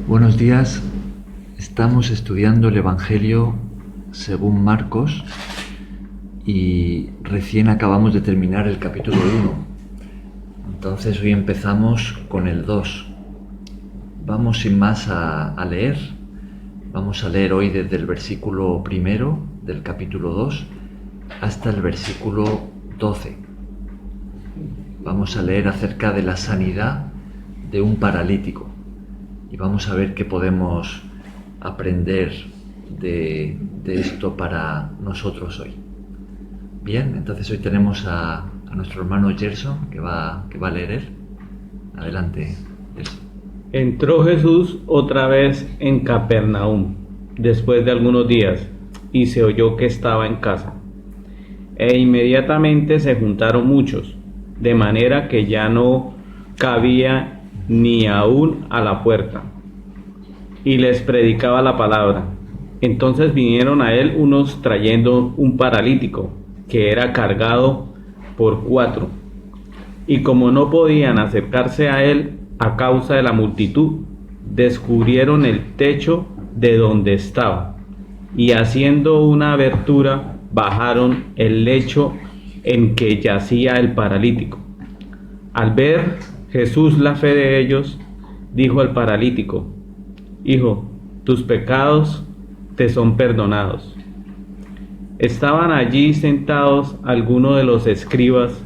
Buenos días, estamos estudiando el Evangelio según Marcos y recién acabamos de terminar el capítulo 1. Entonces hoy empezamos con el 2. Vamos sin más a leer. Vamos a leer hoy desde el versículo 1 del capítulo 2 hasta el versículo 12. Vamos a leer acerca de la sanidad de un paralítico. Y vamos a ver qué podemos aprender de esto para nosotros hoy. Bien, entonces hoy tenemos a nuestro hermano Gerson que va a leer él. Adelante, Gerson. Entró Jesús otra vez en Capernaum, después de algunos días, y se oyó que estaba en casa. E inmediatamente se juntaron muchos, de manera que ya no cabía ni aún a la puerta, y les predicaba la palabra. Entonces vinieron a él unos trayendo un paralítico, que era cargado por 4, y como no podían acercarse a él a causa de la multitud, descubrieron el techo de donde estaba, y haciendo una abertura, bajaron el lecho en que yacía el paralítico. Al ver Jesús la fe de ellos, dijo al paralítico: Hijo, tus pecados te son perdonados. Estaban allí sentados algunos de los escribas,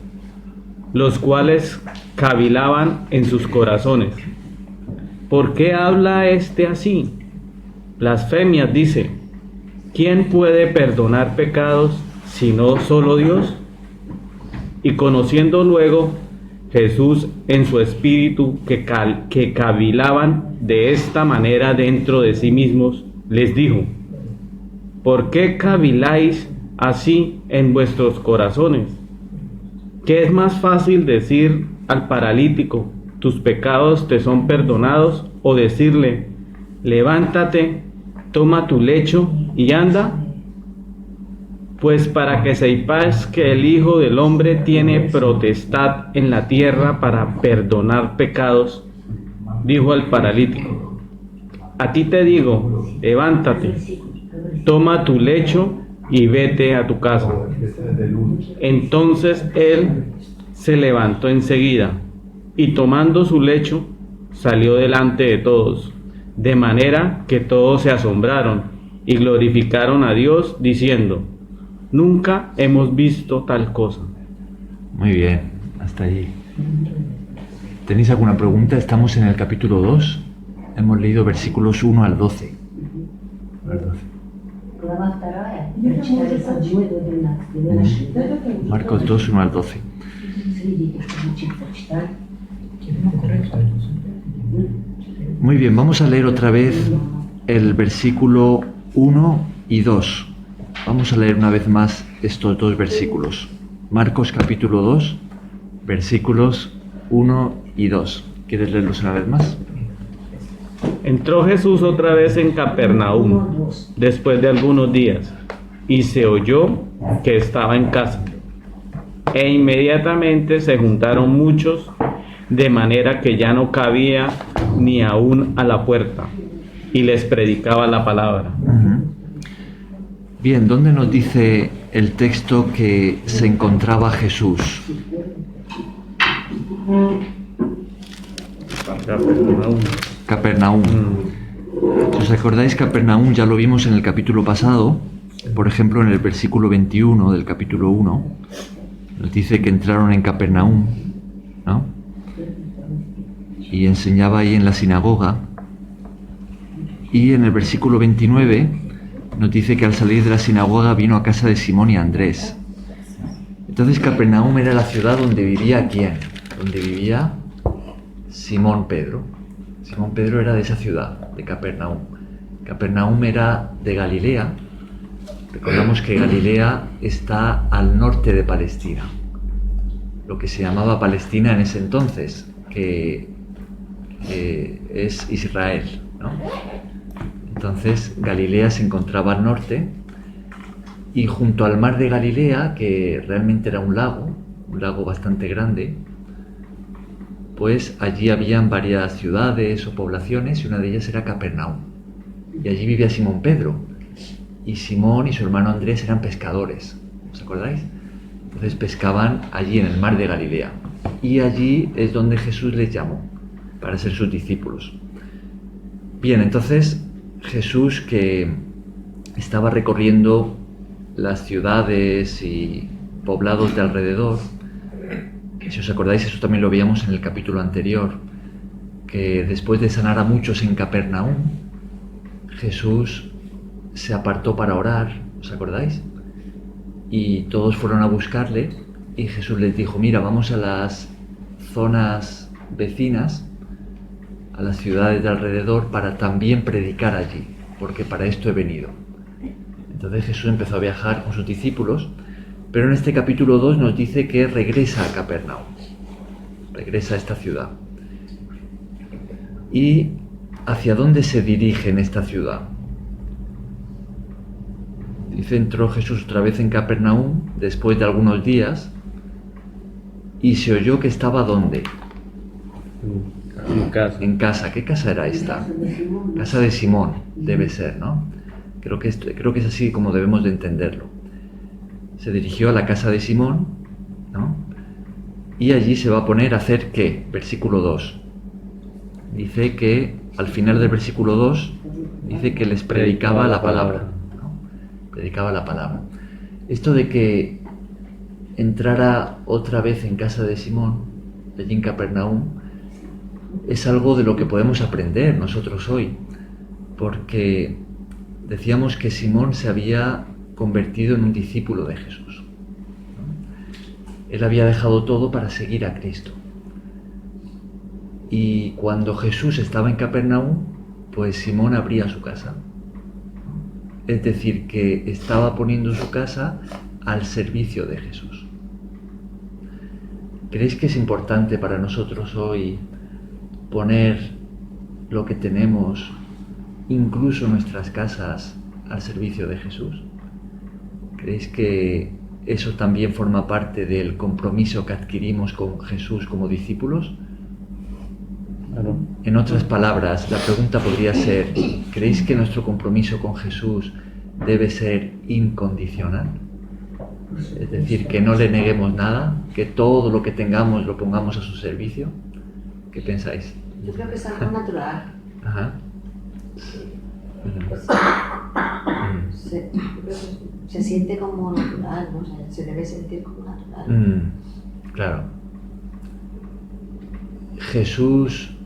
los cuales cavilaban en sus corazones: ¿por qué habla este así? Blasfemias dice. ¿Quién puede perdonar pecados sino solo Dios? Y conociendo luego Jesús en su espíritu que cavilaban de esta manera dentro de sí mismos, les dijo: ¿por qué caviláis así en vuestros corazones? ¿Qué es más fácil decir al paralítico: tus pecados te son perdonados, o decirle: levántate, toma tu lecho y anda? Pues para que sepáis que el Hijo del Hombre tiene potestad en la tierra para perdonar pecados, dijo al paralítico: a ti te digo, levántate, toma tu lecho y vete a tu casa. Entonces él se levantó enseguida y tomando su lecho salió delante de todos, de manera que todos se asombraron y glorificaron a Dios diciendo: nunca hemos visto tal cosa. Muy bien, hasta allí. ¿Tenéis alguna pregunta? Estamos en el capítulo 2. Hemos leído versículos 1 al 12. Marcos 2, 1 al 12. Muy bien, vamos a leer otra vez el versículo 1 y 2. Vamos a leer una vez más estos dos versículos. Marcos capítulo 2, versículos 1 y 2. ¿Quieres leerlos una vez más? Entró Jesús otra vez en Capernaum, después de algunos días, y se oyó que estaba en casa. E inmediatamente se juntaron muchos, de manera que ya no cabía ni aún a la puerta, y les predicaba la palabra. Bien, ¿dónde nos dice el texto que se encontraba Jesús? Capernaum. ¿Os acordáis? Capernaum ya lo vimos en el capítulo pasado. Por ejemplo, en el versículo 21 del capítulo 1 nos dice que entraron en Capernaum, ¿no? Y enseñaba ahí en la sinagoga. Y en el versículo 29 nos dice que al salir de la sinagoga vino a casa de Simón y Andrés. Entonces Capernaum era la ciudad donde vivía ¿quién? Donde vivía Simón Pedro. Simón Pedro era de esa ciudad, de Capernaum. Capernaum era de Galilea. Recordamos que Galilea está al norte de Palestina, lo que se llamaba Palestina en ese entonces, que es Israel, ¿no? Entonces Galilea se encontraba al norte y junto al mar de Galilea, que realmente era un lago bastante grande, pues allí habían varias ciudades o poblaciones y una de ellas era Capernaum. Y allí vivía Simón Pedro. Y Simón y su hermano Andrés eran pescadores, ¿os acordáis? Entonces pescaban allí en el mar de Galilea. Y allí es donde Jesús les llamó para ser sus discípulos. Bien, entonces Jesús, que estaba recorriendo las ciudades y poblados de alrededor, que si os acordáis eso también lo veíamos en el capítulo anterior, que después de sanar a muchos en Capernaum, Jesús se apartó para orar, ¿os acordáis? Y todos fueron a buscarle y Jesús les dijo, mira, vamos a las zonas vecinas, a las ciudades de alrededor, para también predicar allí, porque para esto he venido. Entonces Jesús empezó a viajar con sus discípulos, pero en este capítulo 2 nos dice que regresa a Capernaum, regresa a esta ciudad. ¿Y hacia dónde se dirige en esta ciudad? Dice, entró Jesús otra vez en Capernaum después de algunos días y se oyó que estaba ¿dónde? En casa. En casa. ¿Qué casa era esta? Casa de Simón, debe ser, ¿no? Creo que es así como debemos de entenderlo. Se dirigió a la casa de Simón, ¿no? Y allí se va a poner a hacer ¿qué? Versículo 2. Dice que al final del versículo 2 dice que les predicaba la palabra, ¿no? Predicaba la palabra. Esto de que entrara otra vez en casa de Simón, allí en Capernaum, es algo de lo que podemos aprender nosotros hoy, porque decíamos que Simón se había convertido en un discípulo de Jesús, ¿no? Él había dejado todo para seguir a Cristo. Y cuando Jesús estaba en Capernaum, pues Simón abría su casa. Es decir, que estaba poniendo su casa al servicio de Jesús. ¿Creéis que es importante para nosotros hoy poner lo que tenemos, incluso nuestras casas, al servicio de Jesús? ¿Creéis que eso también forma parte del compromiso que adquirimos con Jesús como discípulos? Claro. En otras palabras, la pregunta podría ser, ¿creéis que nuestro compromiso con Jesús debe ser incondicional? Es decir, que no le neguemos nada, que todo lo que tengamos lo pongamos a su servicio. ¿Qué pensáis? Yo creo que es algo natural. Ajá. Pues, yo creo que se siente como natural, ¿no? O sea, se debe sentir como natural. Claro. Jesús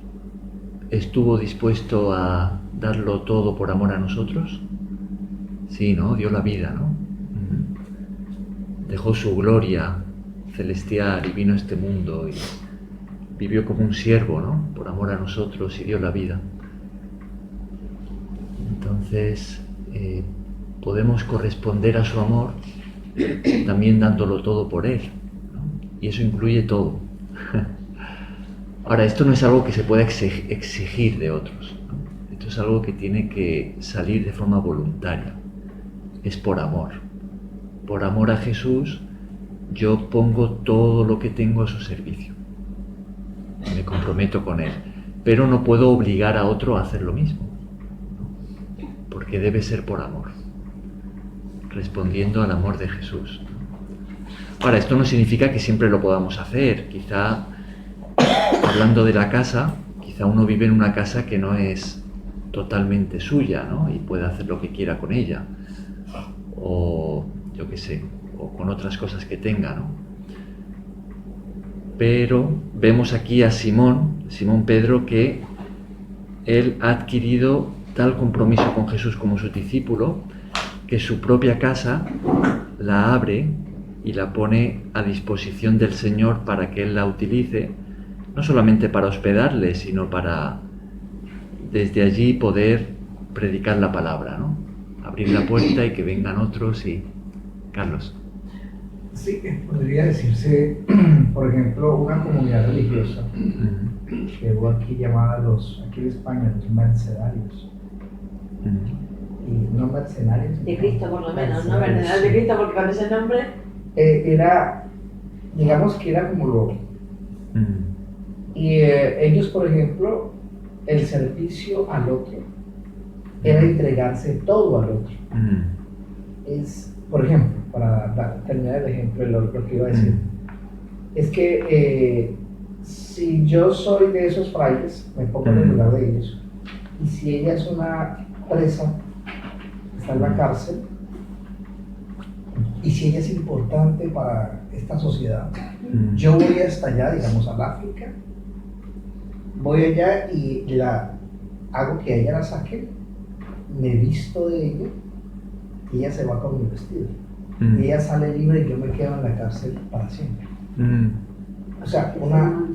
estuvo dispuesto a darlo todo por amor a nosotros. Sí, ¿no? Dio la vida, ¿no? Dejó su gloria celestial y vino a este mundo y vivió como un siervo, ¿no? Por amor a nosotros y dio la vida. Entonces, podemos corresponder a su amor también dándolo todo por Él, ¿no? Y eso incluye todo. Ahora, esto no es algo que se pueda exigir de otros, ¿no? Esto es algo que tiene que salir de forma voluntaria. Es por amor. Por amor a Jesús, yo pongo todo lo que tengo a su servicio. Me comprometo con Él. Pero no puedo obligar a otro a hacer lo mismo, ¿no? Porque debe ser por amor, respondiendo al amor de Jesús. Ahora, esto no significa que siempre lo podamos hacer. Quizá, hablando de la casa, quizá uno vive en una casa que no es totalmente suya, ¿no? Y puede hacer lo que quiera con ella. O, yo qué sé, o con otras cosas que tenga, ¿no? Pero vemos aquí a Simón Pedro, que él ha adquirido tal compromiso con Jesús como su discípulo, que su propia casa la abre y la pone a disposición del Señor para que Él la utilice, no solamente para hospedarle, sino para desde allí poder predicar la palabra, ¿no? Abrir la puerta y que vengan otros y... Carlos. Sí, podría decirse, por ejemplo, una comunidad religiosa que hubo aquí llamada aquí en España, los mercedarios. Y no mercenarios. De Cristo, por lo menos, ¿no? Mercenarios de Cristo, porque con ese nombre... Era, digamos que era como Y ellos, por ejemplo, el servicio al otro era entregarse todo al otro. Es, por ejemplo, para terminar el ejemplo, lo que iba a decir, es que si yo soy de esos frailes, me pongo en el lugar de ellos, y si ella es una presa, está en la cárcel, y si ella es importante para esta sociedad, yo voy hasta allá, digamos, al África, voy allá y hago que ella la saque, me visto de ella, y ella se va con mi vestido. Y ella sale libre y yo me quedo en la cárcel para siempre. O sea,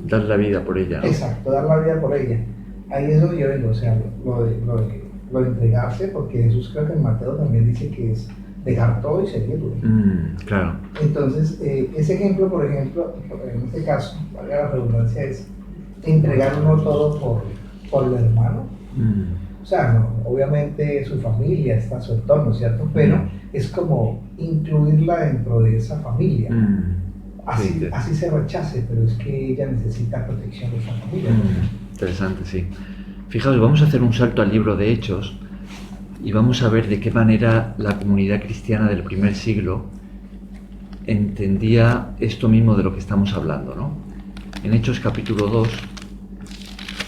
dar la vida por ella, ¿no? Exacto, dar la vida por ella. Ahí es donde yo vengo, o sea, lo de entregarse, porque Jesús, creo que en Mateo también dice que es dejar todo y seguirlo. Claro. Entonces, ese ejemplo, por ejemplo, en este caso, valga la redundancia, es entregar uno todo por el hermano. O sea, no, obviamente su familia está su entorno, ¿cierto? Pero es como incluirla dentro de esa familia. Así se rechace, pero es que ella necesita protección de esa familia. Interesante, sí. Fijaos, vamos a hacer un salto al libro de Hechos y vamos a ver de qué manera la comunidad cristiana del primer siglo entendía esto mismo de lo que estamos hablando, ¿no? En Hechos capítulo 2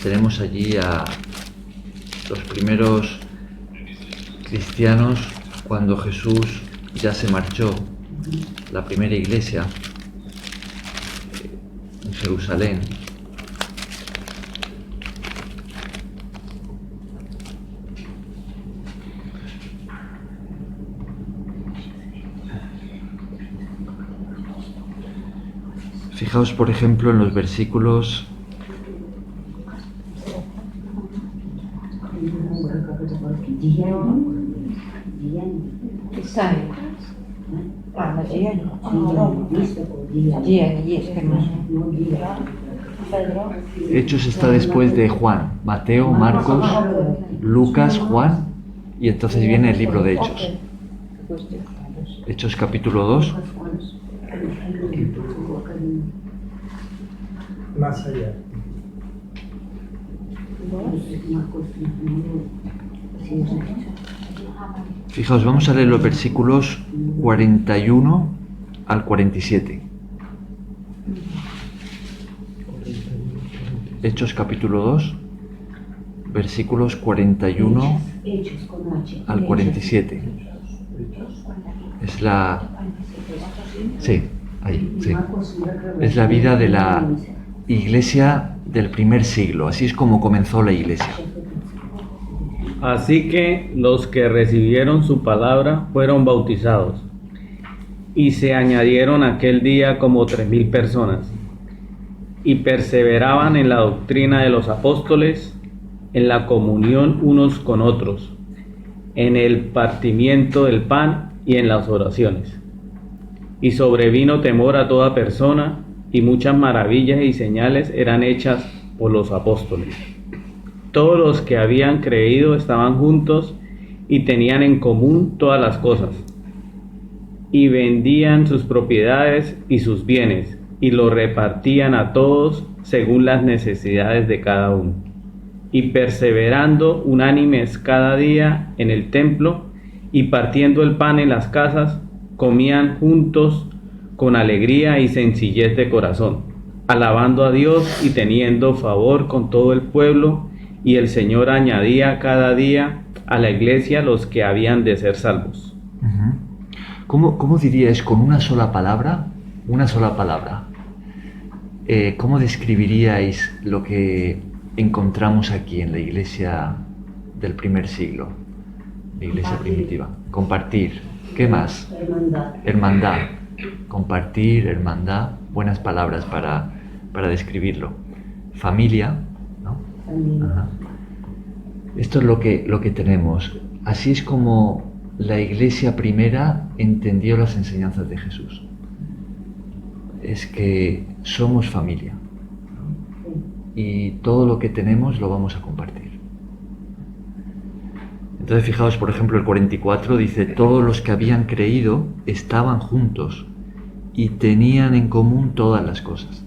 tenemos allí a los primeros cristianos cuando Jesús ya se marchó, la primera iglesia en Jerusalén. Fijaos, por ejemplo, en los versículos 10. Hechos está después de Juan, Mateo, Marcos, Lucas, Juan, y entonces viene el libro de Hechos. Hechos capítulo 2. Más allá. Fijaos, vamos a leer los versículos 41 al 47. Hechos capítulo 2, versículos 41 al 47. Es la... Sí, ahí, sí. Es la vida de la iglesia del primer siglo. Así es como comenzó la iglesia. Así que los que recibieron su palabra fueron bautizados, y se añadieron aquel día como 3,000 personas, y perseveraban en la doctrina de los apóstoles, en la comunión unos con otros, en el partimiento del pan y en las oraciones. Y sobrevino temor a toda persona, y muchas maravillas y señales eran hechas por los apóstoles. Todos los que habían creído estaban juntos y tenían en común todas las cosas, y vendían sus propiedades y sus bienes, y lo repartían a todos según las necesidades de cada uno. Y perseverando unánimes cada día en el templo, y partiendo el pan en las casas, comían juntos con alegría y sencillez de corazón, alabando a Dios y teniendo favor con todo el pueblo, y el Señor añadía cada día a la iglesia los que habían de ser salvos. ¿Cómo diríais con una sola palabra? Una sola palabra. ¿Cómo describiríais lo que encontramos aquí en la iglesia del primer siglo? La iglesia primitiva. Compartir. ¿Qué más? Hermandad. Compartir, hermandad. Buenas palabras para describirlo. Familia, ¿no? Ajá. Esto es lo que tenemos. Así es como la iglesia primera entendió las enseñanzas de Jesús. Es que somos familia, ¿no? Y todo lo que tenemos lo vamos a compartir. Entonces fijaos, por ejemplo, el 44 dice: todos los que habían creído estaban juntos y tenían en común todas las cosas.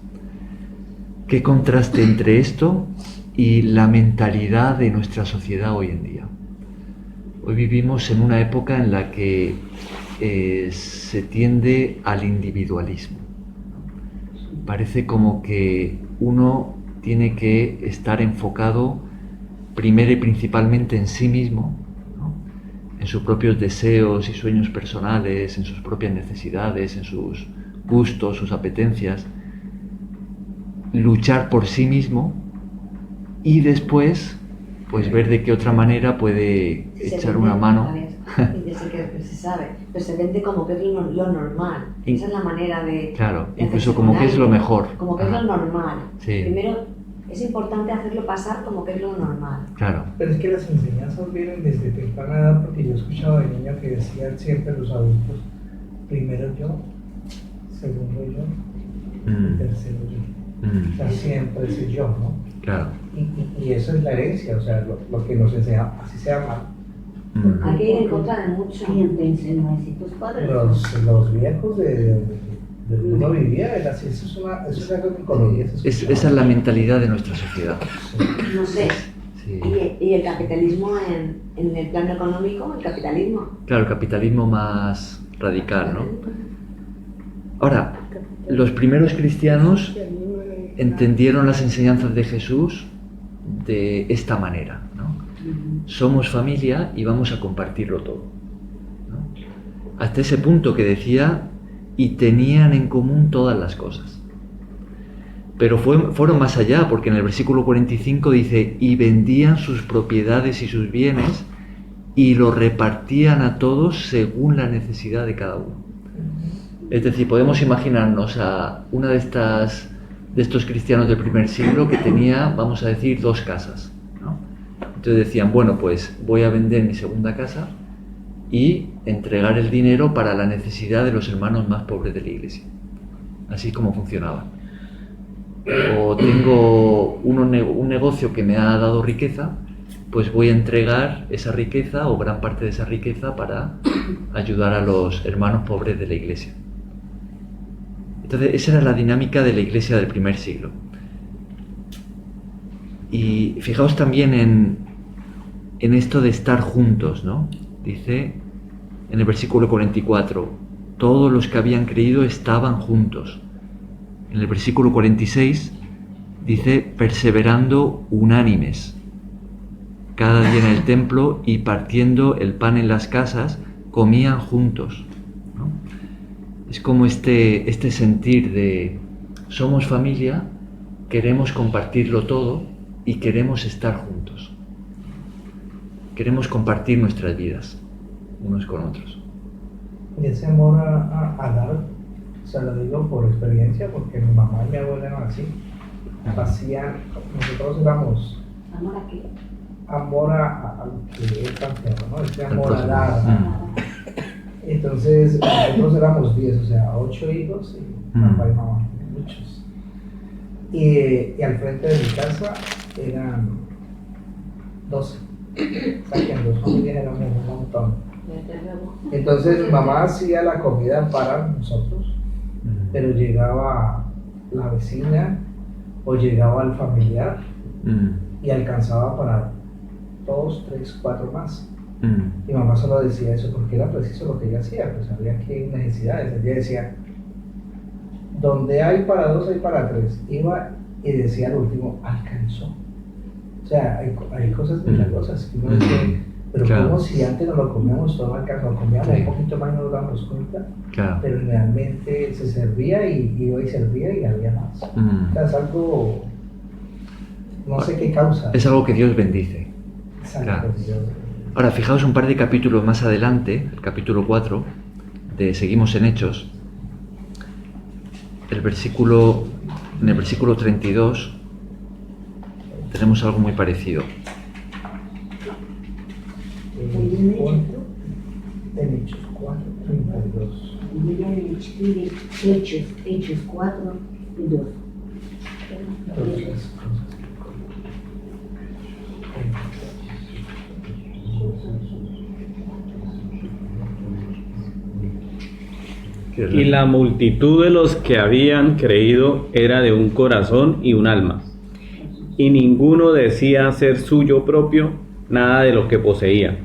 qué contraste entre esto y la mentalidad de nuestra sociedad hoy en día. Hoy vivimos en una época en la que se tiende al individualismo. Parece como que uno tiene que estar enfocado primero y principalmente en sí mismo, ¿no? En sus propios deseos y sueños personales, en sus propias necesidades, en sus gustos, sus apetencias, luchar por sí mismo y después pues ver de qué otra manera puede echar una mano. Desde que se sabe, pero se vende como que es lo normal. Esa es la manera de... Claro, de incluso hacerse como con que es lo alguien, mejor. Como que es lo normal. Sí. Primero es importante hacerlo pasar como que es lo normal. Claro. Pero es que las enseñanzas vienen desde temprana edad, porque yo he escuchado de niño que decían siempre los adultos, primero yo, segundo yo, y tercero yo. O sea, siempre es el yo, ¿no? Claro. Y eso es la herencia, o sea, lo que nos enseña, así sea mal. Hay que ir en contra de mucho. ¿Quién te enseñó así? ¿Tus padres? Los viejos del mundo vivía, era así, eso es algo de ecología. Esa es la mentalidad de nuestra sociedad. No sé. Sí. Y el capitalismo en el plano económico, el capitalismo. Claro, el capitalismo más radical, ¿no? Ahora, los primeros cristianos entendieron las enseñanzas de Jesús de esta manera, ¿no? Somos familia y vamos a compartirlo todo, ¿no? Hasta ese punto que decía, y tenían en común todas las cosas. Pero fueron más allá, porque en el versículo 45 dice, y vendían sus propiedades y sus bienes y lo repartían a todos según la necesidad de cada uno. Es decir, podemos imaginarnos a una de estos cristianos del primer siglo que tenía, vamos a decir, 2 casas, ¿no? Entonces decían, bueno, pues voy a vender mi segunda casa y entregar el dinero para la necesidad de los hermanos más pobres de la iglesia. Así es como funcionaba. O tengo un negocio que me ha dado riqueza, pues voy a entregar esa riqueza o gran parte de esa riqueza para ayudar a los hermanos pobres de la iglesia. Entonces esa era la dinámica de la iglesia del primer siglo. Y fijaos también en esto de estar juntos, ¿no? Dice en el versículo 44, todos los que habían creído estaban juntos. En el versículo 46 dice, perseverando unánimes, cada día en el templo y partiendo el pan en las casas, comían juntos, ¿no? Es como este sentir de, somos familia, queremos compartirlo todo y queremos estar juntos. Queremos compartir nuestras vidas, unos con otros. Y ese amor a dar, se lo digo por experiencia, porque mi mamá y mi abuela eran así. Hacían, nosotros éramos ¿Amor a qué? amor a lo que es planteado, ¿no? Este amor a dar. Entonces, nosotros éramos 10, o sea, 8 hijos y papá y mamá, muchos. Y al frente de mi casa eran 12. O sea, que en 2 familias éramos un montón. Entonces, mi mamá hacía la comida para nosotros, pero llegaba la vecina o llegaba el familiar y alcanzaba para 2, 3, 4 más. Mi mamá solo decía eso porque era preciso lo que ella hacía, pues sabía que hay necesidades. Ella decía, donde hay para 2 hay para 3. Iba y decía al último, alcanzó. O sea, hay cosas milagrosas que uno dice, pero claro, como si antes no lo comíamos todo, lo comíamos un poquito más y no nos damos cuenta, claro, pero realmente se servía y iba y servía y había más. O sea, es algo, no sé qué causa. Es algo que Dios bendice. Exacto, Claro. Dios. Ahora, fijaos un par de capítulos más adelante, el capítulo 4, seguimos en Hechos, en el versículo 32, tenemos algo muy parecido. En Hechos 4, 32. Hechos 4 y 2. Entonces, Y la multitud de los que habían creído era de un corazón y un alma, y ninguno decía ser suyo propio nada de lo que poseía,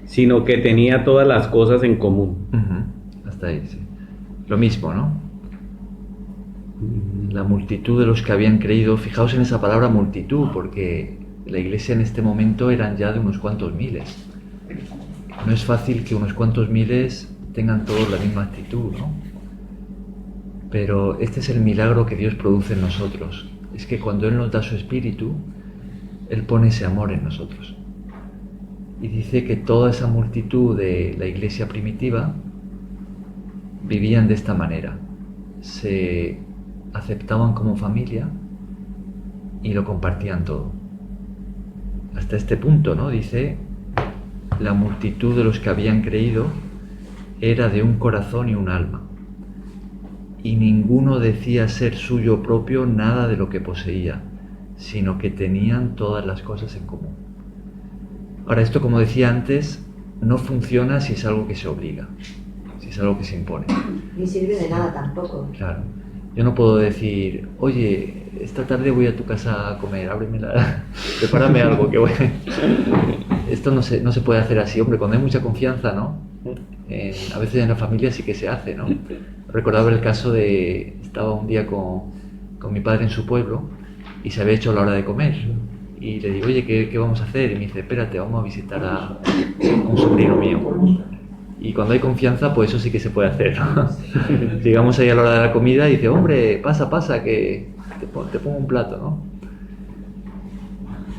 sino que tenía todas las cosas en común. Hasta ahí, sí. Lo mismo, ¿no? La multitud de los que habían creído, fijaos en esa palabra multitud, porque la iglesia en este momento eran ya de unos cuantos miles. No es fácil que unos cuantos miles tengan todos la misma actitud, ¿no? Pero este es el milagro que Dios produce en nosotros. Es que cuando Él nos da su espíritu, Él pone ese amor en nosotros. Y dice que toda esa multitud de la iglesia primitiva vivían de esta manera. Se aceptaban como familia y lo compartían todo. Hasta este punto, ¿no? Dice, la multitud de los que habían creído era de un corazón y un alma, y ninguno decía ser suyo propio nada de lo que poseía, sino que tenían todas las cosas en común. Ahora, esto, como decía antes, no funciona si es algo que se obliga, si es algo que se impone. Ni sirve de nada tampoco. Claro. Yo no puedo decir, oye, esta tarde voy a tu casa a comer, prepárame algo que voy. Esto no se puede hacer así, hombre, cuando hay mucha confianza, ¿no? A veces en la familia sí que se hace, ¿no? Recordaba el caso de, estaba un día con mi padre en su pueblo y se había hecho la hora de comer. Y le digo, oye, ¿qué vamos a hacer? Y me dice, espérate, vamos a visitar a un sobrino mío. Y cuando hay confianza, pues eso sí que se puede hacer, ¿no? Llegamos ahí a la hora de la comida y dice, hombre, pasa, que te pongo un plato, ¿no?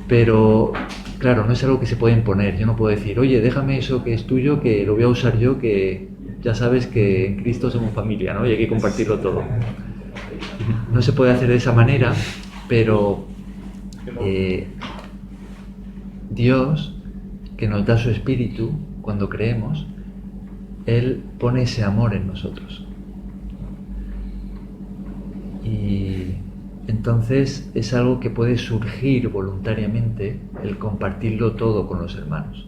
Pero, claro, no es algo que se puede imponer. Yo no puedo decir, oye, déjame eso que es tuyo, que lo voy a usar yo, que ya sabes que en Cristo somos familia, ¿no? Y hay que compartirlo todo. No se puede hacer de esa manera, pero Dios, que nos da su espíritu cuando creemos, Él pone ese amor en nosotros. Y entonces es algo que puede surgir voluntariamente, el compartirlo todo con los hermanos.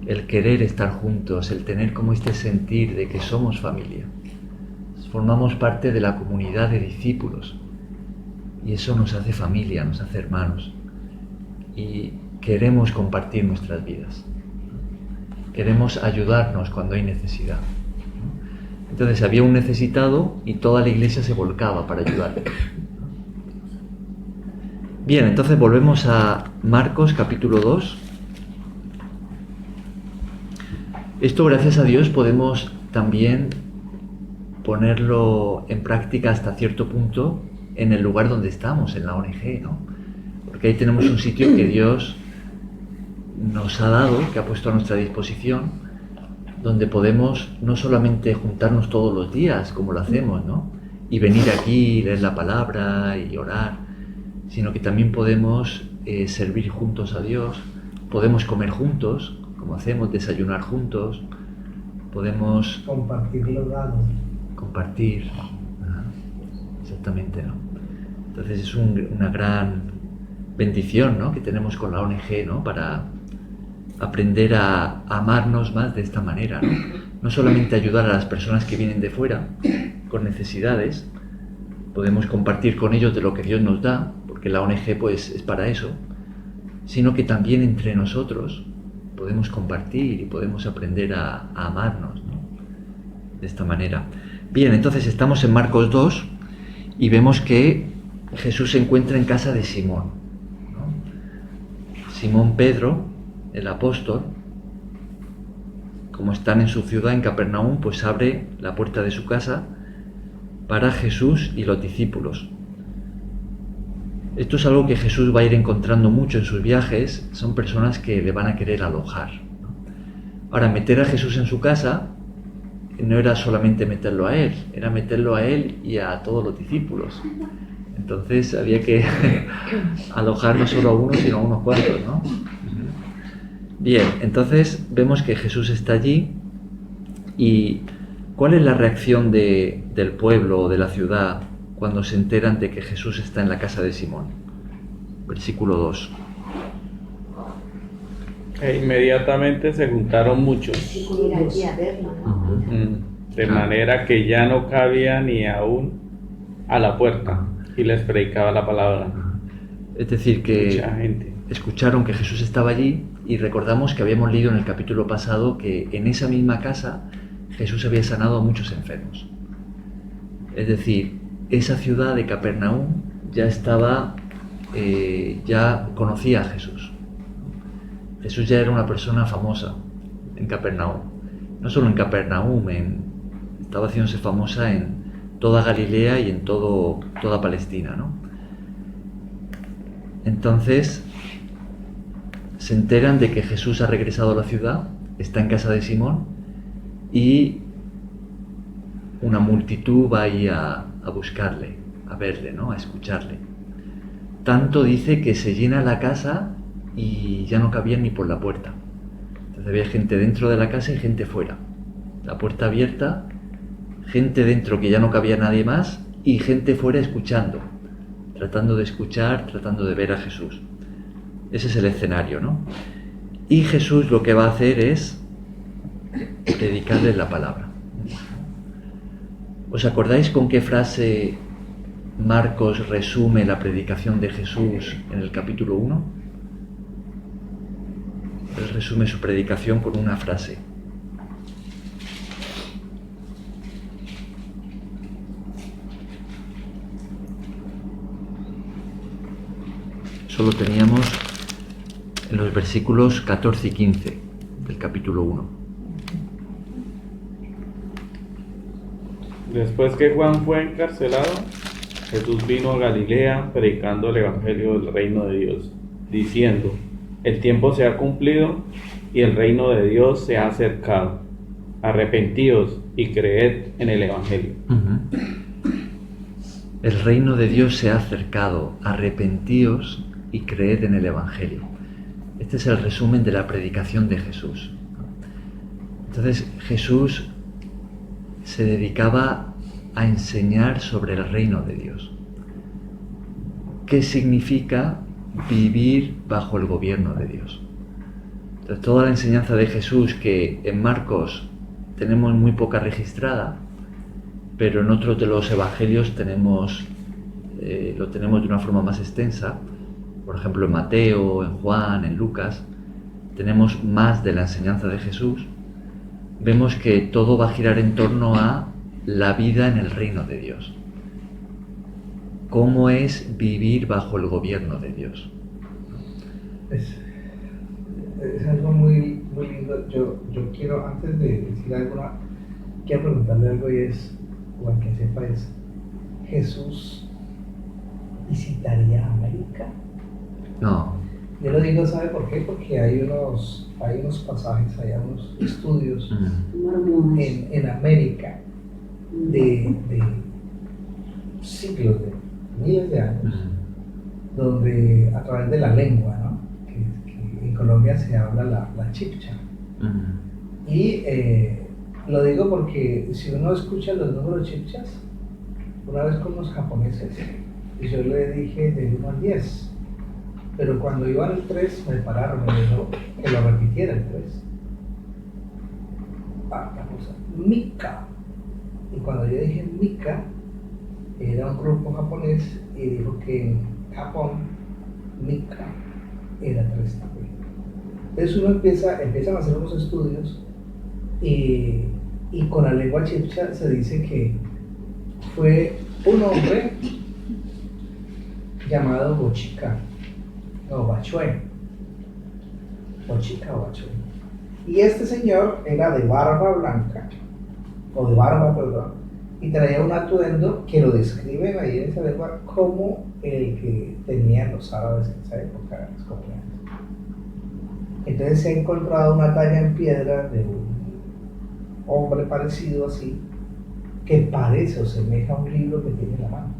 El querer estar juntos, el tener como este sentir de que somos familia. Formamos parte de la comunidad de discípulos. Y eso nos hace familia, nos hace hermanos. Y queremos compartir nuestras vidas. Queremos ayudarnos cuando hay necesidad. Entonces había un necesitado y toda la iglesia se volcaba para ayudarle. Bien, entonces volvemos a Marcos capítulo 2. Esto, gracias a Dios, podemos también ponerlo en práctica hasta cierto punto en el lugar donde estamos, en la ONG, ¿no? Porque ahí tenemos un sitio que Dios nos ha dado, que ha puesto a nuestra disposición, donde podemos no solamente juntarnos todos los días, como lo hacemos, ¿no? Y venir aquí, leer la palabra y orar, sino que también podemos servir juntos a Dios, podemos comer juntos, como hacemos, desayunar juntos, podemos compartir los dados. Compartir, exactamente, ¿no? Entonces es una gran bendición, ¿no?, que tenemos con la ONG, ¿no?, para aprender a amarnos más de esta manera, ¿no? No solamente ayudar a las personas que vienen de fuera con necesidades, podemos compartir con ellos de lo que Dios nos da, porque la ONG pues es para eso, sino que también entre nosotros podemos compartir y podemos aprender a amarnos, ¿no?, de esta manera. Bien, entonces estamos en Marcos 2 y vemos que Jesús se encuentra en casa de Simón, ¿no? Simón Pedro, el apóstol, como están en su ciudad, en Capernaum, pues abre la puerta de su casa para Jesús y los discípulos. Esto es algo que Jesús va a ir encontrando mucho en sus viajes, son personas que le van a querer alojar, ¿no? Ahora, meter a Jesús en su casa no era solamente meterlo a él, era meterlo a él y a todos los discípulos. Entonces había que alojar no solo a uno, sino a unos cuantos, ¿no? Bien, entonces vemos que Jesús está allí y ¿cuál es la reacción del pueblo o de la ciudad cuando se enteran de que Jesús está en la casa de Simón? Versículo 2. E inmediatamente se juntaron muchos. Sí, ir allí a verlo, ¿no? de manera que ya no cabía ni aún a la puerta, y les predicaba la palabra. Es decir, que Mucha gente. escucharon que Jesús estaba allí y recordamos que habíamos leído en el capítulo pasado que en esa misma casa Jesús había sanado a muchos enfermos. Es decir, esa ciudad de Capernaum ya estaba, ya conocía a Jesús. Jesús ya era una persona famosa en Capernaum. No solo en Capernaum, estaba haciéndose famosa en toda Galilea y en toda Palestina, ¿no? Entonces se enteran de que Jesús ha regresado a la ciudad, está en casa de Simón y una multitud va ahí a buscarle, a verle, ¿no? A escucharle. Tanto dice que se llena la casa y ya no cabían ni por la puerta. Entonces había gente dentro de la casa y gente fuera. La puerta abierta, gente dentro que ya no cabía nadie más y gente fuera escuchando, tratando de escuchar, tratando de ver a Jesús. Ese es el escenario, ¿no? Y Jesús lo que va a hacer es predicarles la palabra. ¿Os acordáis con qué frase Marcos resume la predicación de Jesús en el capítulo 1? Él resume su predicación con una frase. Solo teníamos en los versículos 14 y 15 del capítulo 1. Después que Juan fue encarcelado, Jesús vino a Galilea predicando el evangelio del reino de Dios, diciendo: el tiempo se ha cumplido y el reino de Dios se ha acercado. Arrepentíos y creed en el evangelio. El reino de Dios se ha acercado. Arrepentíos y creed en el evangelio. Este es el resumen de la predicación de Jesús. Entonces Jesús se dedicaba a enseñar sobre el reino de Dios. ¿Qué significa vivir bajo el gobierno de Dios? Entonces, toda la enseñanza de Jesús, que en Marcos tenemos muy poca registrada, pero en otros de los evangelios lo tenemos de una forma más extensa. Por ejemplo, en Mateo, en Juan, en Lucas, tenemos más de la enseñanza de Jesús. Vemos que todo va a girar en torno a la vida en el reino de Dios. ¿Cómo es vivir bajo el gobierno de Dios? Es algo muy, muy lindo. Yo quiero, antes de decir algo, quiero preguntarle algo y es, o al que sepa, es: ¿Jesús visitaría América? No. Yo lo digo, ¿sabe por qué? Porque hay unos pasajes, hay unos estudios Mormones. en América de siglos, de miles de años, donde a través de la lengua, ¿no? que en Colombia se habla la chipcha. Y lo digo porque si uno escucha los números chipchas, una vez con los japoneses, yo le dije del 1 al 10. Pero cuando iba al 3 me pararon, me dijo que lo repitiera el 3. La cosa, Mika. Y cuando yo dije Mika, era un grupo japonés y dijo que en Japón Mika era 3 también. Entonces uno empiezan a hacer unos estudios y con la lengua chipcha se dice que fue un hombre llamado Bochica. No, Bachue. Bochica o Bachue. Y este señor era de barba blanca, perdón, y traía un atuendo que lo describen ahí en esa lengua como el que tenían los árabes en esa época, los comunes. Entonces se ha encontrado una talla en piedra de un hombre parecido así, que parece o semeja a un libro que tiene en la mano.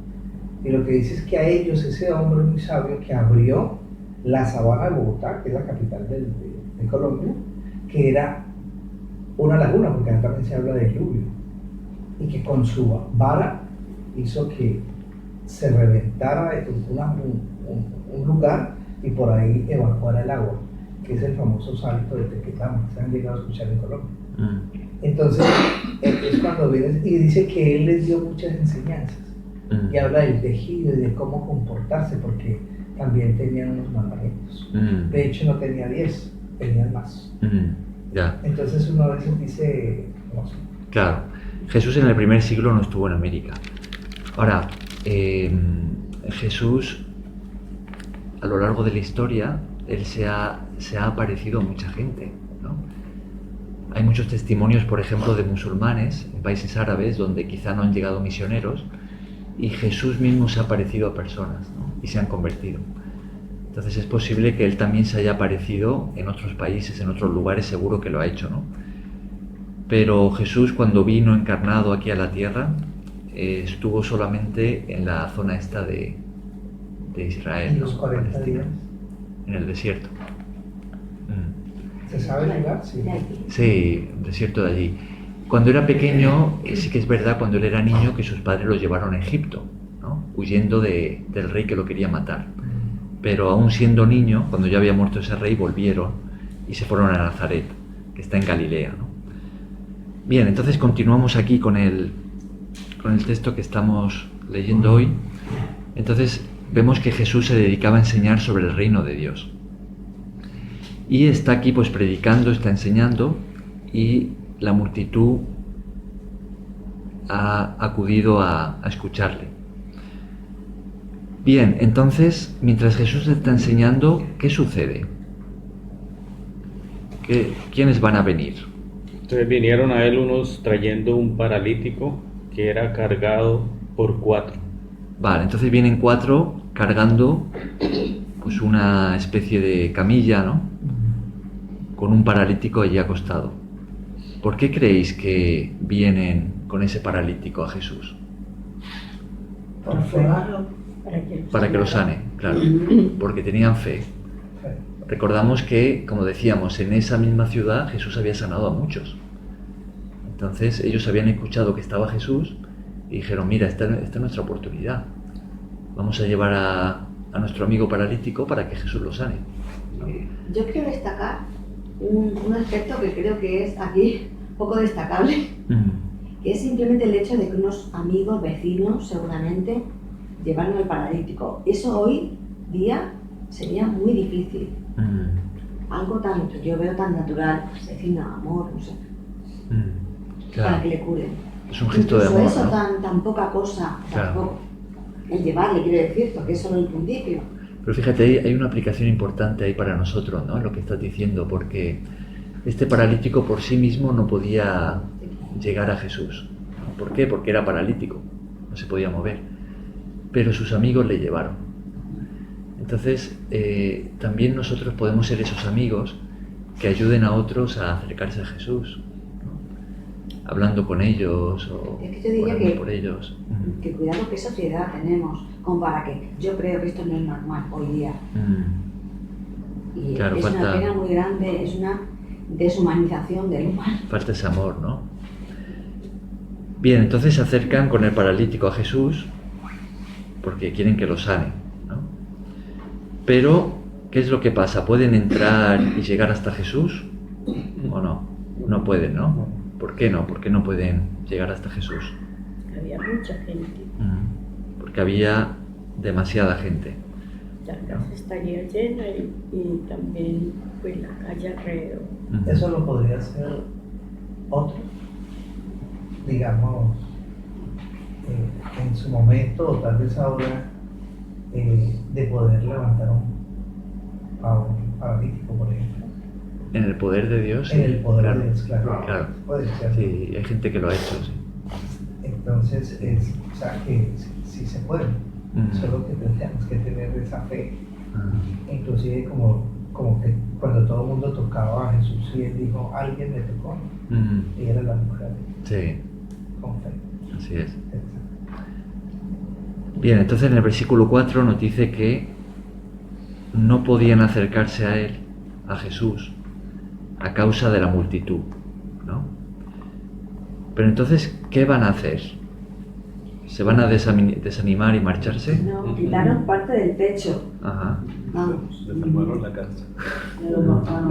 Y lo que dice es que a ellos, ese hombre muy sabio que abrió la sabana de Bogotá, que es la capital de Colombia, que era una laguna, porque acá también se habla de diluvio, y que con su vara hizo que se reventara un lugar y por ahí evacuara el agua, que es el famoso salto de Tequendama, que se han llegado a escuchar en Colombia. Entonces, es cuando viene y dice que él les dio muchas enseñanzas. Y habla del tejido y de cómo comportarse, porque también tenían unos mandamientos. De hecho, no tenía 10, tenían más. Ya. Entonces uno a veces dice, no sé. Claro, Jesús en el primer siglo no estuvo en América. Ahora, Jesús, a lo largo de la historia, él se ha aparecido a mucha gente, ¿no? Hay muchos testimonios, por ejemplo, de musulmanes en países árabes donde quizá no han llegado misioneros y Jesús mismo se ha aparecido a personas, ¿no? Y se han convertido. Entonces es posible que él también se haya aparecido en otros países, en otros lugares, seguro que lo ha hecho, ¿no? Pero Jesús, cuando vino encarnado aquí a la tierra, estuvo solamente en la zona esta de Israel, En los 40 Palestina, días. en el desierto. ¿Se sabe el lugar? Sí. Sí, el desierto de allí. Cuando era pequeño, sí que es verdad, cuando él era niño, que sus padres lo llevaron a Egipto, ¿no? Huyendo del rey que lo quería matar. Pero aún siendo niño, cuando ya había muerto ese rey, volvieron y se fueron a Nazaret, que está en Galilea, ¿no? Bien, entonces continuamos aquí con el texto que estamos leyendo hoy. Entonces vemos que Jesús se dedicaba a enseñar sobre el reino de Dios. Y está aquí pues predicando, está enseñando, y la multitud ha acudido a escucharle. Bien, entonces, mientras Jesús está enseñando, ¿qué sucede? ¿Quiénes van a venir? Entonces vinieron a él unos trayendo un paralítico que era cargado por 4. Vale, entonces vienen 4 cargando pues una especie de camilla, ¿no? Con un paralítico allí acostado. ¿Por qué creéis que vienen con ese paralítico a Jesús? Por fuera. Para que lo sane, claro, porque tenían fe. Recordamos que, como decíamos, en esa misma ciudad Jesús había sanado a muchos. Entonces ellos habían escuchado que estaba Jesús y dijeron, mira, esta es nuestra oportunidad. Vamos a llevar a nuestro amigo paralítico para que Jesús lo sane, ¿no? Yo quiero destacar un aspecto que creo que es aquí poco destacable, que es simplemente el hecho de que unos amigos, vecinos, seguramente, llevaron al paralítico. Eso hoy día sería muy difícil. Algo tan, yo veo tan natural, vecino, amor, no sé, Claro. para que le curen. Es un gesto de Incluso amor, eso ¿no? tan poca cosa, Claro. tampoco. El llevarle, quiero decir, porque eso no es el principio. Pero fíjate, hay una aplicación importante ahí para nosotros, ¿no? Lo que estás diciendo, porque este paralítico por sí mismo no podía llegar a Jesús, ¿no? ¿Por qué? Porque era paralítico, no se podía mover. Pero sus amigos le llevaron. Entonces, también nosotros podemos ser esos amigos que ayuden a otros a acercarse a Jesús, ¿no? Hablando con ellos o Es que yo diría orando que- por ellos. Que cuidado qué sociedad tenemos, como para que yo creo que esto no es normal hoy día. Y Claro, es falta- una pena muy grande, es una deshumanización del humano. Falta ese amor, ¿no? Bien, entonces se acercan con el paralítico a Jesús porque quieren que lo sane, ¿no? Pero, ¿qué es lo que pasa? ¿Pueden entrar y llegar hasta Jesús o no? No pueden, ¿no? ¿Por qué no? ¿Por qué no pueden llegar hasta Jesús? Había mucha gente. Porque había demasiada gente. La casa estaría llena y también pues la calle alrededor. Eso lo podría hacer otro, digamos, en su momento o tal vez ahora, de poder levantar a un paralítico, por ejemplo. En el poder de Dios. En el poder claro, de Dios, claro. Claro. Puede ser. Sí, hay gente que lo ha hecho, sí. Entonces, o sea, que sí se puede. Solo que tendríamos que tener esa fe. Inclusive como que cuando todo el mundo tocaba a Jesús y él dijo, alguien me tocó, y era la mujer, Sí, con fe. así es. Bien, entonces en el versículo 4 nos dice que no podían acercarse a él, a Jesús, a causa de la multitud, ¿no? Pero entonces, ¿qué van a hacer? ¿Se van a desanimar y marcharse? No, quitaron parte del techo. Ajá. Vamos. Desarmaron la casa.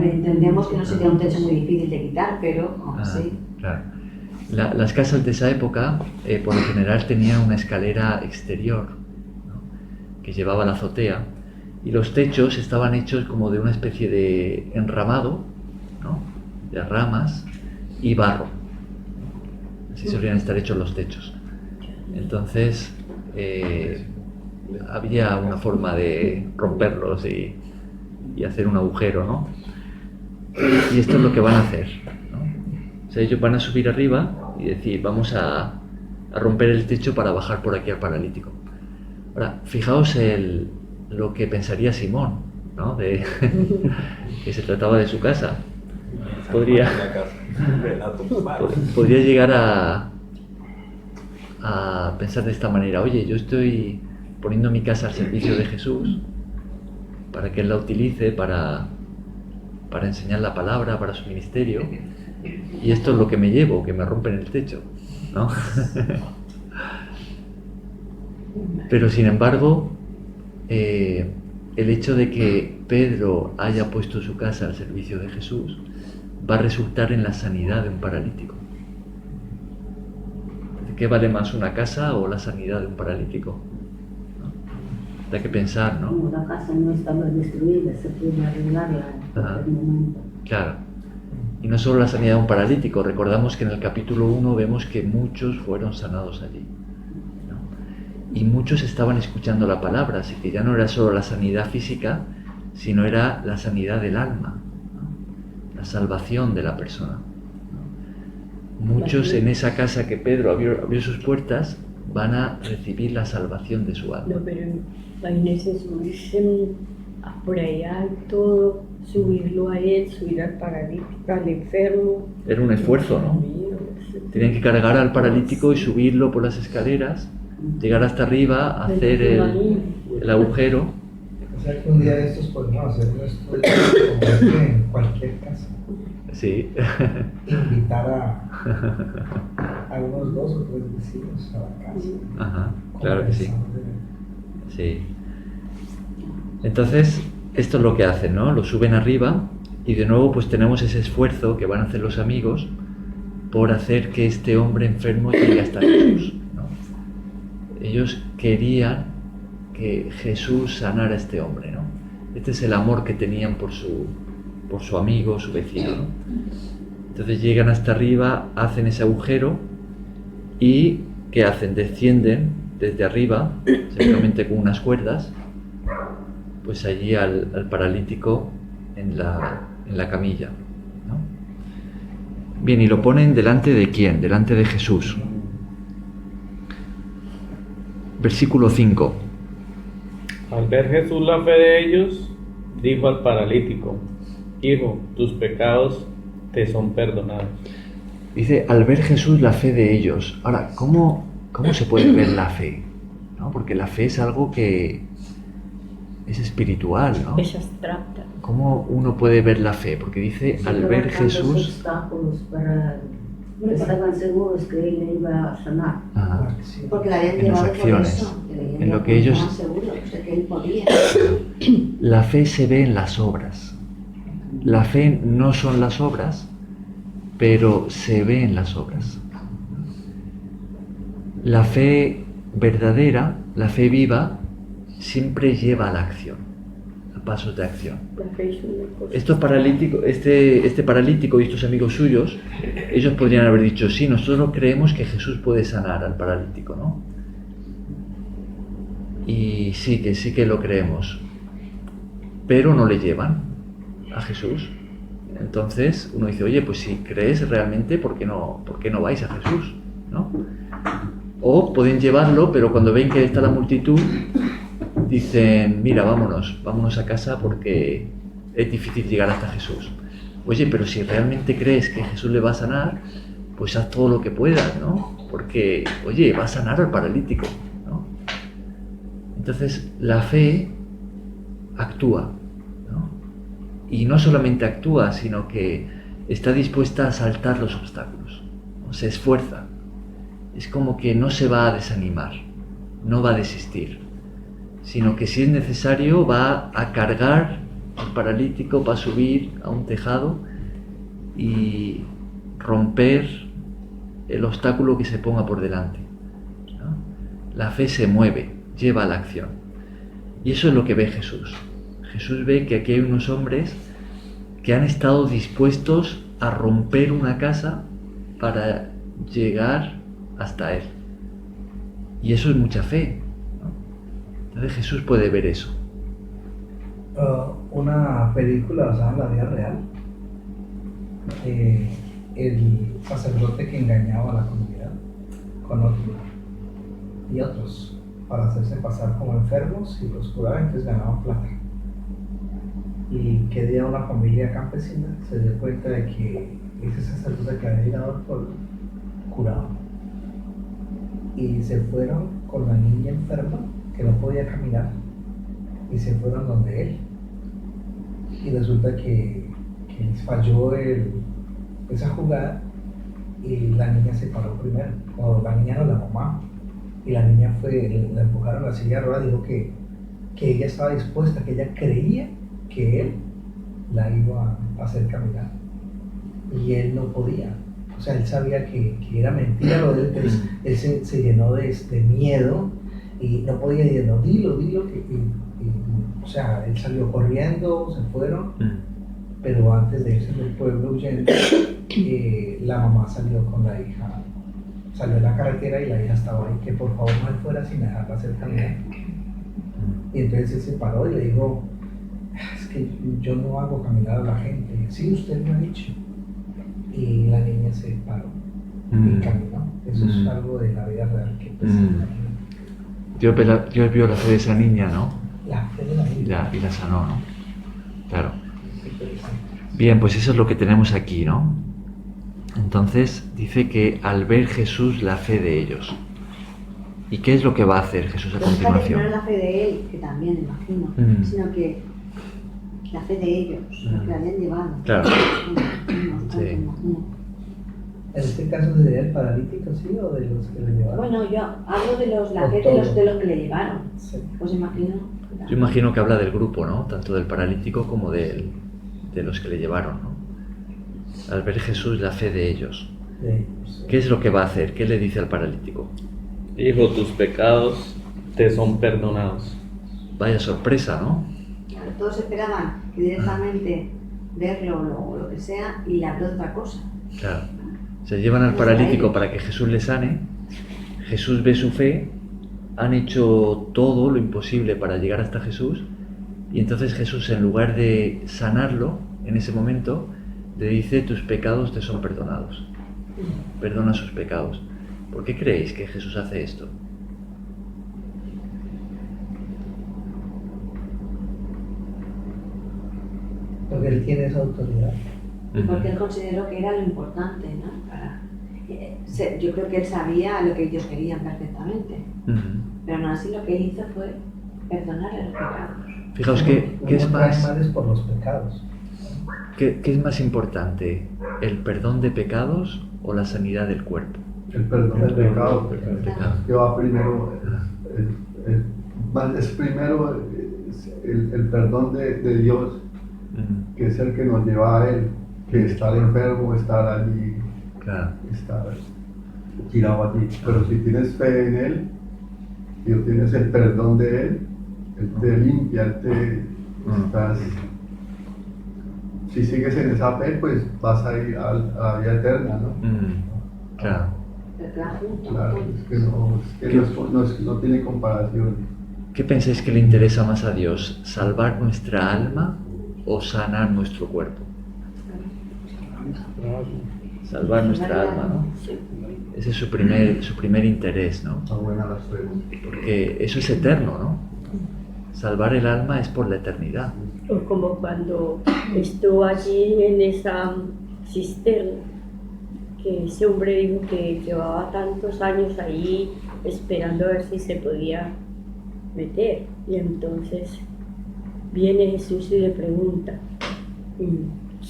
Entendemos que no sería un techo muy difícil de quitar, pero aún así. Claro. Las casas de esa época, por lo general, tenían una escalera exterior, ¿no?, que llevaba a la azotea, y los techos estaban hechos como de una especie de enramado, ¿no?, de ramas y barro. Así solían estar hechos los techos. Entonces, había una forma de romperlos y hacer un agujero, ¿no? Y esto es lo que van a hacer, ¿no? O sea, ellos van a subir arriba y decir, vamos a romper el techo para bajar por aquí al paralítico. Ahora, fijaos lo que pensaría Simón, ¿no?, de que se trataba de su casa. Podría llegar a pensar de esta manera: oye, yo estoy poniendo mi casa al servicio de Jesús para que Él la utilice para enseñar la palabra, para su ministerio, y esto es lo que me llevo, que me rompen el techo, ¿no? Pero sin embargo, el hecho de que Pedro haya puesto su casa al servicio de Jesús va a resultar en la sanidad de un paralítico. ¿De qué vale más, una casa o la sanidad de un paralítico? ¿No? Hay que pensar, ¿no? Como la casa no estaba destruida, se puede arreglarla en cualquier momento. Claro. Y no solo la sanidad de un paralítico, recordamos que en el capítulo 1 vemos que muchos fueron sanados allí, ¿no? Y muchos estaban escuchando la palabra, así que ya no era solo la sanidad física, sino era la sanidad del alma, ¿no?, la salvación de la persona, ¿no? Muchos en esa casa que Pedro abrió sus puertas van a recibir la salvación de su alma. No, pero imagínense subirse por ahí alto, subirlo a él, subir al paralítico, al enfermo. Era un esfuerzo, ¿no? Tenían que cargar al paralítico y subirlo por las escaleras, llegar hasta arriba, hacer el agujero. O sea que un día de estos podemos hacer un estudio como este en cualquier casa. Sí. Invitar a unos 2 o 3 vecinos a la casa. Ajá, claro que sí. Sí. Entonces, esto es lo que hacen, ¿no? Lo suben arriba y de nuevo pues tenemos ese esfuerzo que van a hacer los amigos por hacer que este hombre enfermo llegue hasta Jesús, ¿no? Ellos querían que Jesús sanara a este hombre, ¿no? Este es el amor que tenían por su amigo, su vecino, ¿no? Entonces llegan hasta arriba, hacen ese agujero y ¿qué hacen? Descienden desde arriba, seguramente con unas cuerdas, pues allí al paralítico en la camilla, ¿no? Bien, y lo ponen delante de ¿quién? Delante de Jesús. Versículo 5. Al ver Jesús la fe de ellos, dijo al paralítico: Hijo, tus pecados te son perdonados. Dice, al ver Jesús la fe de ellos. Ahora, ¿cómo se puede ver la fe? ¿No? Porque la fe es algo que es espiritual, ¿no? Es abstracta. ¿Cómo uno puede ver la fe? Porque dice, al ver Jesús... obstáculos estaban seguros que él le iba a sanar. Ajá. Porque la habían En las llevado por acciones, eso. en lo que ellos... Estaban seguros de que él podía. La fe se ve en las obras. La fe no son las obras, pero se ve en las obras. La fe verdadera, la fe viva, siempre lleva a la acción, a pasos de acción. La fe es una cosa. Estos paralíticos, este paralítico y estos amigos suyos, ellos podrían haber dicho, sí, nosotros creemos que Jesús puede sanar al paralítico, ¿no? Y sí que lo creemos, pero no le llevan a Jesús. Entonces uno dice, oye, pues si crees realmente, ¿por qué no vais a Jesús? ¿No? O pueden llevarlo, pero cuando ven que está la multitud, dicen, mira, vámonos a casa porque es difícil llegar hasta Jesús. Oye, pero si realmente crees que Jesús le va a sanar, pues haz todo lo que puedas, ¿no? Porque, oye, va a sanar al paralítico, ¿no? Entonces, la fe actúa, ¿no? Y no solamente actúa, sino que está dispuesta a saltar los obstáculos, ¿no? Se esfuerza. es como que no se va a desanimar, no va a desistir, sino que si es necesario va a cargar al paralítico para subir a un tejado y romper el obstáculo que se ponga por delante, ¿no? La fe se mueve, lleva a la acción. Y eso es lo que ve Jesús. Jesús ve que aquí hay unos hombres que han estado dispuestos a romper una casa para llegar hasta Él. Y eso es mucha fe, ¿no? Entonces Jesús puede ver eso. Una película basada en la vida real. El sacerdote que engañaba a la comunidad con otro y otros para hacerse pasar como enfermos y los curaban, entonces ganaban plata. Y que día una familia campesina se dio cuenta de que ese sacerdote que había llegado al pueblo curaba. Y se fueron con la niña enferma que no podía caminar y se fueron donde él. Y resulta que les falló esa jugada y la niña se paró primero, o la niña no, la mamá, y la niña la empujaron a la silla de ruedas, dijo que ella estaba dispuesta, que ella creía que él la iba a hacer caminar y él no podía, o sea, él sabía que era mentira lo de él, entonces él se llenó de miedo y no podía decir, no, dilo, o sea, él salió corriendo, se fueron. Pero antes de irse del pueblo huyendo, la mamá salió con la hija, salió a la carretera y la hija estaba ahí, que por favor no se fuera sin dejarla hacer caminar. Y entonces él se paró y le dijo, es que yo no hago caminar a la gente. Y, sí, usted me ha dicho. Y la niña se paró y caminó. Eso es algo de la vida real que pues, Dios vio la fe de esa niña, ¿no? La fe de la niña. Y la sanó, ¿no? Claro. Bien, pues eso es lo que tenemos aquí, ¿no? Entonces dice que al ver Jesús la fe de ellos. ¿Y qué es lo que va a hacer Jesús a Pero continuación? no es la fe de él, que también imagino, sino que la fe de ellos, lo que habían llevado. Claro. Sí. ¿En este caso sería el paralítico, sí, o de los que le llevaron? Bueno, yo hablo de la fe de los que le llevaron. Sí. Pues imagino. Yo imagino que habla del grupo, ¿no? Tanto del paralítico como de los que le llevaron, ¿no? Al ver Jesús la fe de ellos. Sí. ¿Qué es lo que va a hacer? ¿Qué le dice al paralítico? Hijo, tus pecados te son perdonados. Vaya sorpresa, ¿no? Claro, todos esperaban que directamente verlo o lo que sea y le habló de otra cosa. Claro. Se llevan al paralítico para que Jesús le sane. Jesús ve su fe. Han hecho todo lo imposible para llegar hasta Jesús. Y entonces Jesús, en lugar de sanarlo en ese momento, le dice, tus pecados te son perdonados. Perdona sus pecados. ¿Por qué creéis que Jesús hace esto? Porque él tiene esa autoridad. Porque él consideró que era lo importante, ¿no? Yo creo que él sabía lo que ellos querían perfectamente. Pero aún así lo que él hizo fue perdonarle los pecados. Fijaos que es más... por los pecados. ¿Qué es más importante? ¿El perdón de pecados o la sanidad del cuerpo? El perdón del pecado, que va primero, es primero el perdón de Dios, que es el que nos lleva a Él, que estar enfermo, estar allí, Claro. estar tirado allí. Pero si tienes fe en Él, y tienes el perdón de Él te limpia, estás... Si sigues en esa fe, pues vas a ir a la vida eterna, ¿no? Claro. Claro, es que no tiene comparación. ¿Qué pensáis que le interesa más a Dios? ¿Salvar nuestra alma o sanar nuestro cuerpo? Salvar nuestra alma, ¿no? Ese es su primer interés, ¿no? Está buena las preguntas. Porque eso es eterno, ¿no? Salvar el alma es por la eternidad. O como cuando estuvo allí en esa cisterna, que ese hombre dijo que llevaba tantos años ahí esperando a ver si se podía meter. Y entonces viene Jesús y le pregunta,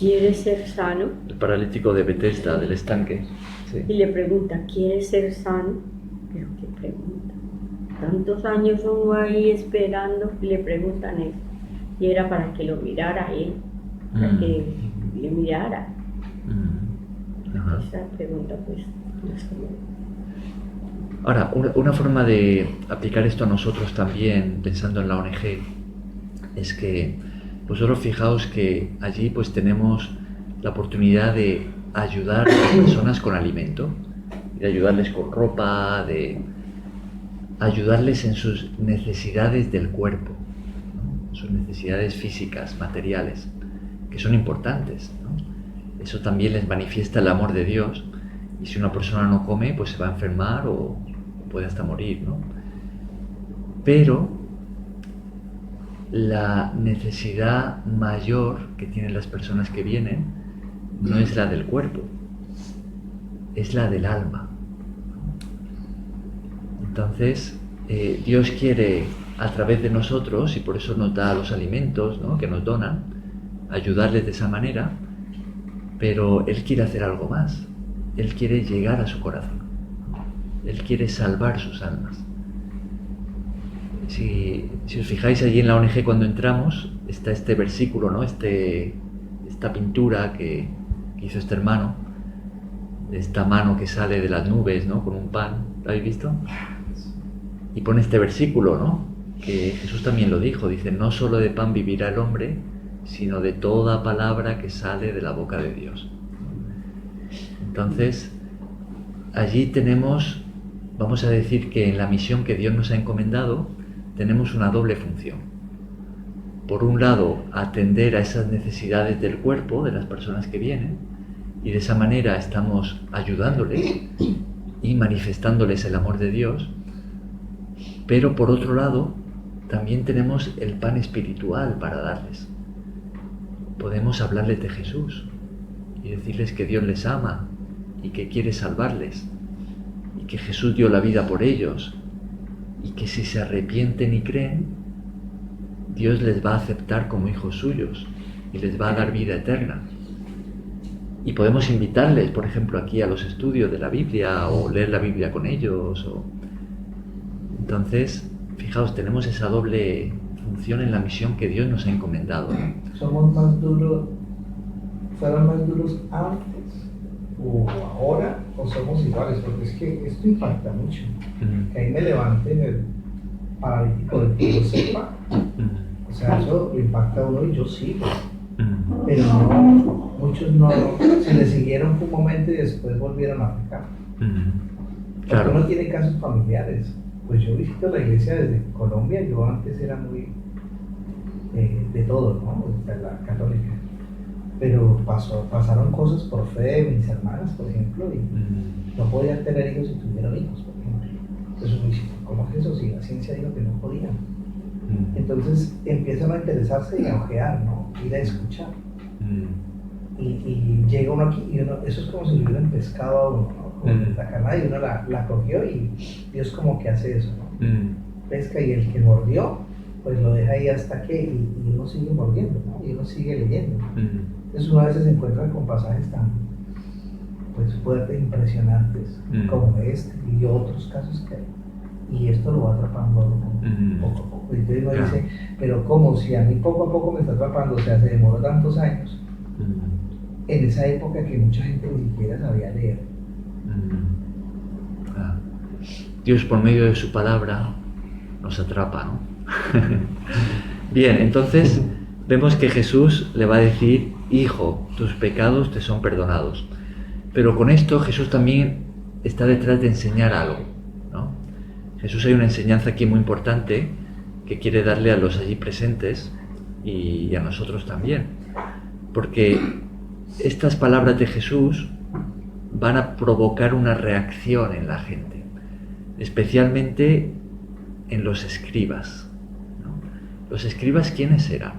¿quieres ser sano? El paralítico de Bethesda, del estanque. Sí. Y le pregunta, ¿quieres ser sano? Pero qué pregunta. Tantos años uno ahí esperando y le preguntan eso. Y era para que lo mirara a él, para que le mirara. Ajá. Esa pregunta pues no es como... Ahora, una forma de aplicar esto a nosotros también, pensando en la ONG, es que vosotros fijaos que allí pues tenemos la oportunidad de ayudar a las personas con alimento, de ayudarles con ropa, de ayudarles en sus necesidades del cuerpo, ¿no? Sus necesidades físicas, materiales, que son importantes, ¿no? Eso también les manifiesta el amor de Dios, y si una persona no come, pues se va a enfermar o puede hasta morir, ¿no? Pero la necesidad mayor que tienen las personas que vienen no es la del cuerpo, es la del alma. Entonces, Dios quiere, a través de nosotros, y por eso nos da los alimentos, ¿no?, que nos donan, ayudarles de esa manera, pero Él quiere hacer algo más. Él quiere llegar a su corazón. Él quiere salvar sus almas. Si os fijáis allí en la ONG cuando entramos, está este versículo, ¿no?, esta pintura que hizo este hermano, de esta mano que sale de las nubes, ¿no?, con un pan. ¿Lo habéis visto? Y pone este versículo, ¿no?, que Jesús también lo dijo. Dice, no solo de pan vivirá el hombre, sino de toda palabra que sale de la boca de Dios. Entonces, allí tenemos, vamos a decir que en la misión que Dios nos ha encomendado, tenemos una doble función. Por un lado, atender a esas necesidades del cuerpo de las personas que vienen, y de esa manera estamos ayudándoles y manifestándoles el amor de Dios. Pero por otro lado, también tenemos el pan espiritual para darles. Podemos hablarles de Jesús y decirles que Dios les ama y que quiere salvarles y que Jesús dio la vida por ellos y que si se arrepienten y creen, Dios les va a aceptar como hijos suyos y les va a dar vida eterna. Y podemos invitarles, por ejemplo, aquí a los estudios de la Biblia o leer la Biblia con ellos. Entonces, fijaos, tenemos esa doble función en la misión que Dios nos ha encomendado, ¿no? Somos más duros, fueron más duros antes o ahora, o somos iguales, porque es que esto impacta mucho. Que ahí me levanten el paralítico de que yo sepa, o sea, eso lo impacta a uno y yo sigo. Pero no, muchos no, se le siguieron por un momento y después volvieron a pecar. Claro. Porque uno tiene casos familiares. Pues yo visito la iglesia desde Colombia, yo antes era muy de todo, ¿no?, de la católica. Pero pasaron cosas por fe de mis hermanas, por ejemplo, y no podían tener hijos si tuvieron hijos, por ejemplo. Entonces uno dice, ¿cómo es eso? Si la ciencia dijo que no podían. Entonces empiezan a interesarse y a ojear, ¿no?, ir a escuchar. Y llega uno aquí y uno, eso es como si le hubieran pescado a uno, ¿no?, con la carnada, y uno la cogió y Dios como que hace eso, ¿no? Pesca, y el que mordió, pues lo deja ahí hasta que, y uno sigue mordiendo, ¿no?, y uno sigue leyendo. Entonces uno a veces se encuentra con pasajes tan pues fuertes, impresionantes, como este y otros casos que hay. Y esto lo va atrapando poco a poco. Y entonces uno dice, pero ¿cómo? Si a mí poco a poco me está atrapando, o sea, se demoró tantos años. En esa época que mucha gente ni siquiera sabía leer. Dios, por medio de su palabra, nos atrapa, ¿no? Bien, entonces vemos que Jesús le va a decir, hijo, tus pecados te son perdonados. Pero con esto Jesús también está detrás de enseñar algo, ¿no? Jesús, hay una enseñanza aquí muy importante que quiere darle a los allí presentes y a nosotros también. Porque estas palabras de Jesús van a provocar una reacción en la gente, especialmente en los escribas, ¿no? ¿Los escribas quiénes eran?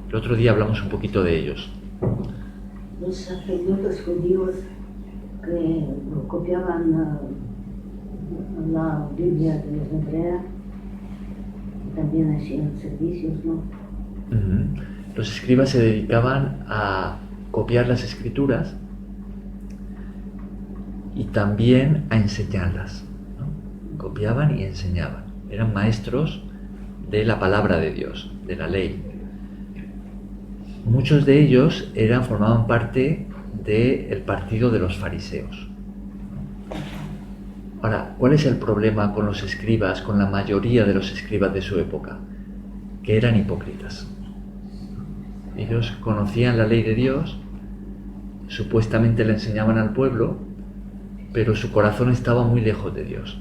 El otro día hablamos un poquito de ellos. Los sacerdotes judíos que copiaban la Biblia de los hebreos, también hacían servicios, ¿no? Los escribas se dedicaban a copiar las escrituras y también a enseñarlas, ¿no? Copiaban y enseñaban. Eran maestros de la palabra de Dios, de la ley. Muchos de ellos formaban parte del partido de los fariseos. Ahora, ¿cuál es el problema con los escribas, con la mayoría de los escribas de su época? Que eran hipócritas. Ellos conocían la ley de Dios, supuestamente le enseñaban al pueblo, pero su corazón estaba muy lejos de Dios.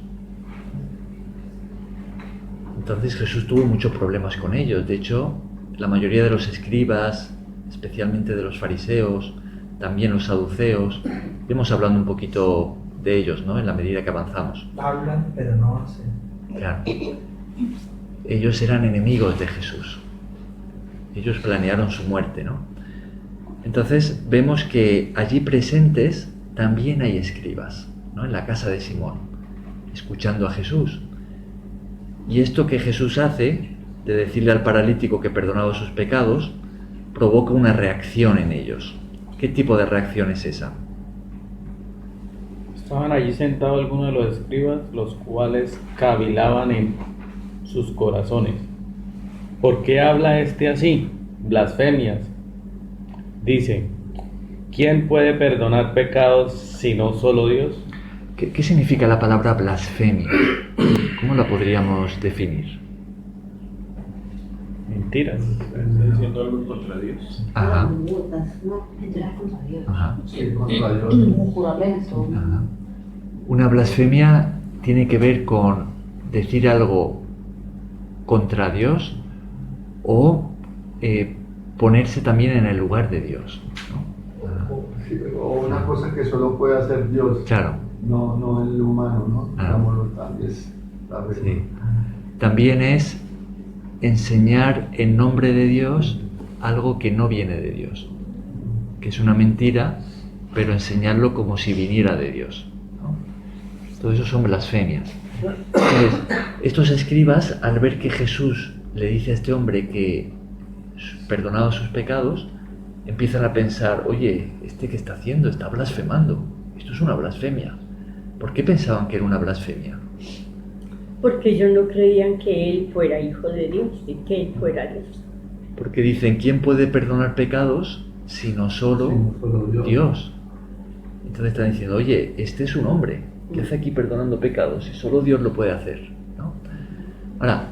Entonces Jesús tuvo muchos problemas con ellos. De hecho, la mayoría de los escribas, especialmente de los fariseos, también los saduceos, iremos hablando un poquito de ellos, ¿no?, en la medida que avanzamos. Hablan, pero no hacen. Claro. Ellos eran enemigos de Jesús. Ellos planearon su muerte, ¿no? Entonces vemos que allí presentes también hay escribas, ¿no?, en la casa de Simón, escuchando a Jesús. Y esto que Jesús hace, de decirle al paralítico que perdonaba sus pecados, provoca una reacción en ellos. ¿Qué tipo de reacción es esa? Estaban allí sentados algunos de los escribas, los cuales cavilaban en sus corazones. ¿Por qué habla este así? Blasfemias. Dice, ¿quién puede perdonar pecados sino solo Dios? ¿Qué significa la palabra blasfemia? ¿Cómo la podríamos definir? Mentiras. Está diciendo algo contra Dios. Ajá. No, entrar contra Dios. Ajá. Sí, contra Dios. Un juramento. Ajá. Una blasfemia tiene que ver con decir algo contra Dios o ponerse también en el lugar de Dios, ¿no? Ajá. Sí, o una cosa que solo puede hacer Dios, Claro. no el humano, ¿no? Ah. Digámoslo también. Es la verdad. Sí. También es enseñar en nombre de Dios algo que no viene de Dios, que es una mentira, pero enseñarlo como si viniera de Dios, ¿no? Todo eso son blasfemias. Entonces, estos escribas, al ver que Jesús le dice a este hombre que perdonado sus pecados, empiezan a pensar, oye, ¿qué está haciendo? Está blasfemando. Esto es una blasfemia. ¿Por qué pensaban que era una blasfemia? Porque ellos no creían que él fuera hijo de Dios y que él fuera Dios. Porque dicen, ¿quién puede perdonar pecados sino solo Dios? Entonces están diciendo, oye, este es un hombre que hace aquí perdonando pecados y solo Dios lo puede hacer, ¿no? Ahora,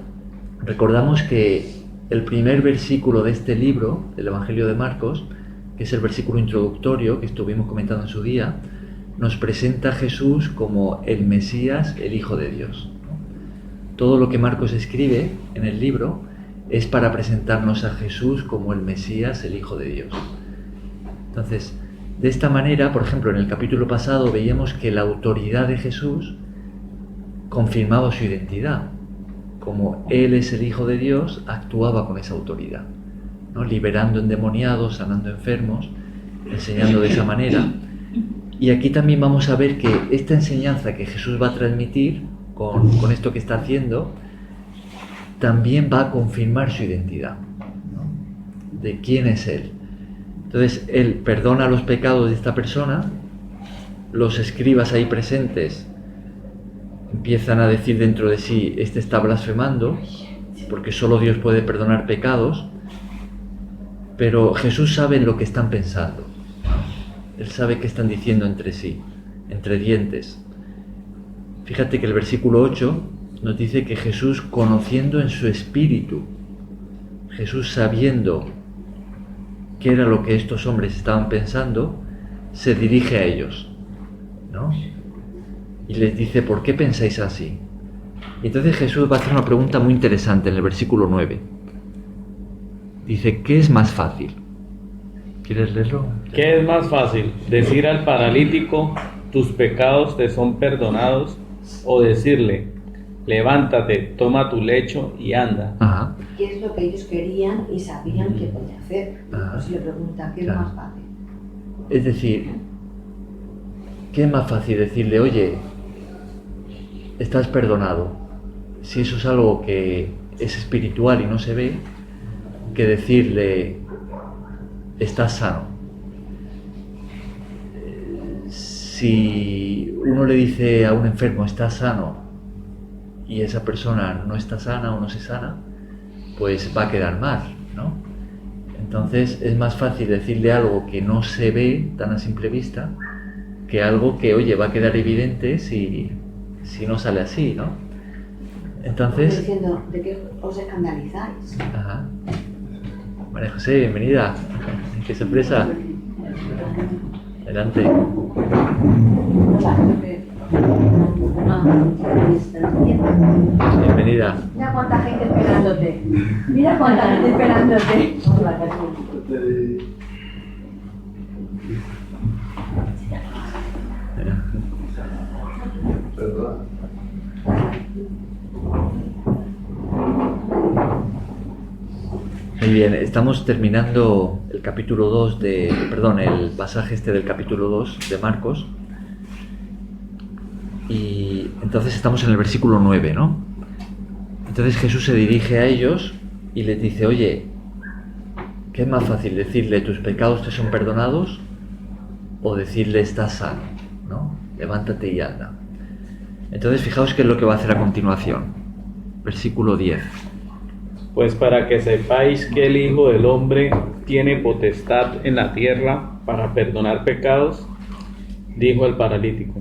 recordamos que el primer versículo de este libro, del Evangelio de Marcos, que es el versículo introductorio que estuvimos comentando en su día, nos presenta a Jesús como el Mesías, el Hijo de Dios, ¿no? Todo lo que Marcos escribe en el libro es para presentarnos a Jesús como el Mesías, el Hijo de Dios. Entonces, de esta manera, por ejemplo, en el capítulo pasado veíamos que la autoridad de Jesús confirmaba su identidad. Como Él es el Hijo de Dios, actuaba con esa autoridad, ¿no? Liberando endemoniados, sanando enfermos, enseñando de esa manera. Y aquí también vamos a ver que esta enseñanza que Jesús va a transmitir con esto que está haciendo, también va a confirmar su identidad, ¿no?, de quién es Él. Entonces, Él perdona los pecados de esta persona, los escribas ahí presentes empiezan a decir dentro de sí, este está blasfemando, porque solo Dios puede perdonar pecados, pero Jesús sabe lo que están pensando. Él sabe qué están diciendo entre sí, entre dientes. Fíjate que el versículo 8 nos dice que Jesús, conociendo en su espíritu, Jesús sabiendo qué era lo que estos hombres estaban pensando, se dirige a ellos, ¿no? Y les dice, ¿por qué pensáis así? Y entonces Jesús va a hacer una pregunta muy interesante en el versículo 9. Dice, ¿qué es más fácil? ¿Quieres leerlo? ¿Qué es más fácil? ¿Decir al paralítico, tus pecados te son perdonados? ¿O decirle, levántate, toma tu lecho y anda? Ajá. ¿Qué es lo que ellos querían y sabían que podía hacer? Por si le preguntan, ¿qué es Claro. más fácil? Es decir, ¿qué es más fácil? Decirle, oye, estás perdonado, si eso es algo que es espiritual y no se ve, que decirle, estás sano. si uno le dice a un enfermo está sano y esa persona no está sana o no se sana, pues va a quedar mal, ¿no? Entonces es más fácil decirle algo que no se ve tan a simple vista que algo que, oye, va a quedar evidente si no sale así, ¿no? Entonces... Diciendo, ¿de qué os escandalizáis? Ajá. María José, bienvenida. Qué sorpresa. Adelante. Bienvenida. Mira cuánta gente esperándote. Mira cuánta gente esperándote. Perdón. Muy bien, estamos terminando el capítulo 2 el pasaje del capítulo 2 de Marcos. Y entonces estamos en el versículo 9, ¿no? Entonces Jesús se dirige a ellos y les dice, oye, ¿qué es más fácil decirle tus pecados te son perdonados o decirle estás sano, ¿no? Levántate y anda. Entonces fijaos qué es lo que va a hacer a continuación. Versículo 10. Pues para que sepáis que el Hijo del Hombre tiene potestad en la tierra para perdonar pecados, dijo el paralítico.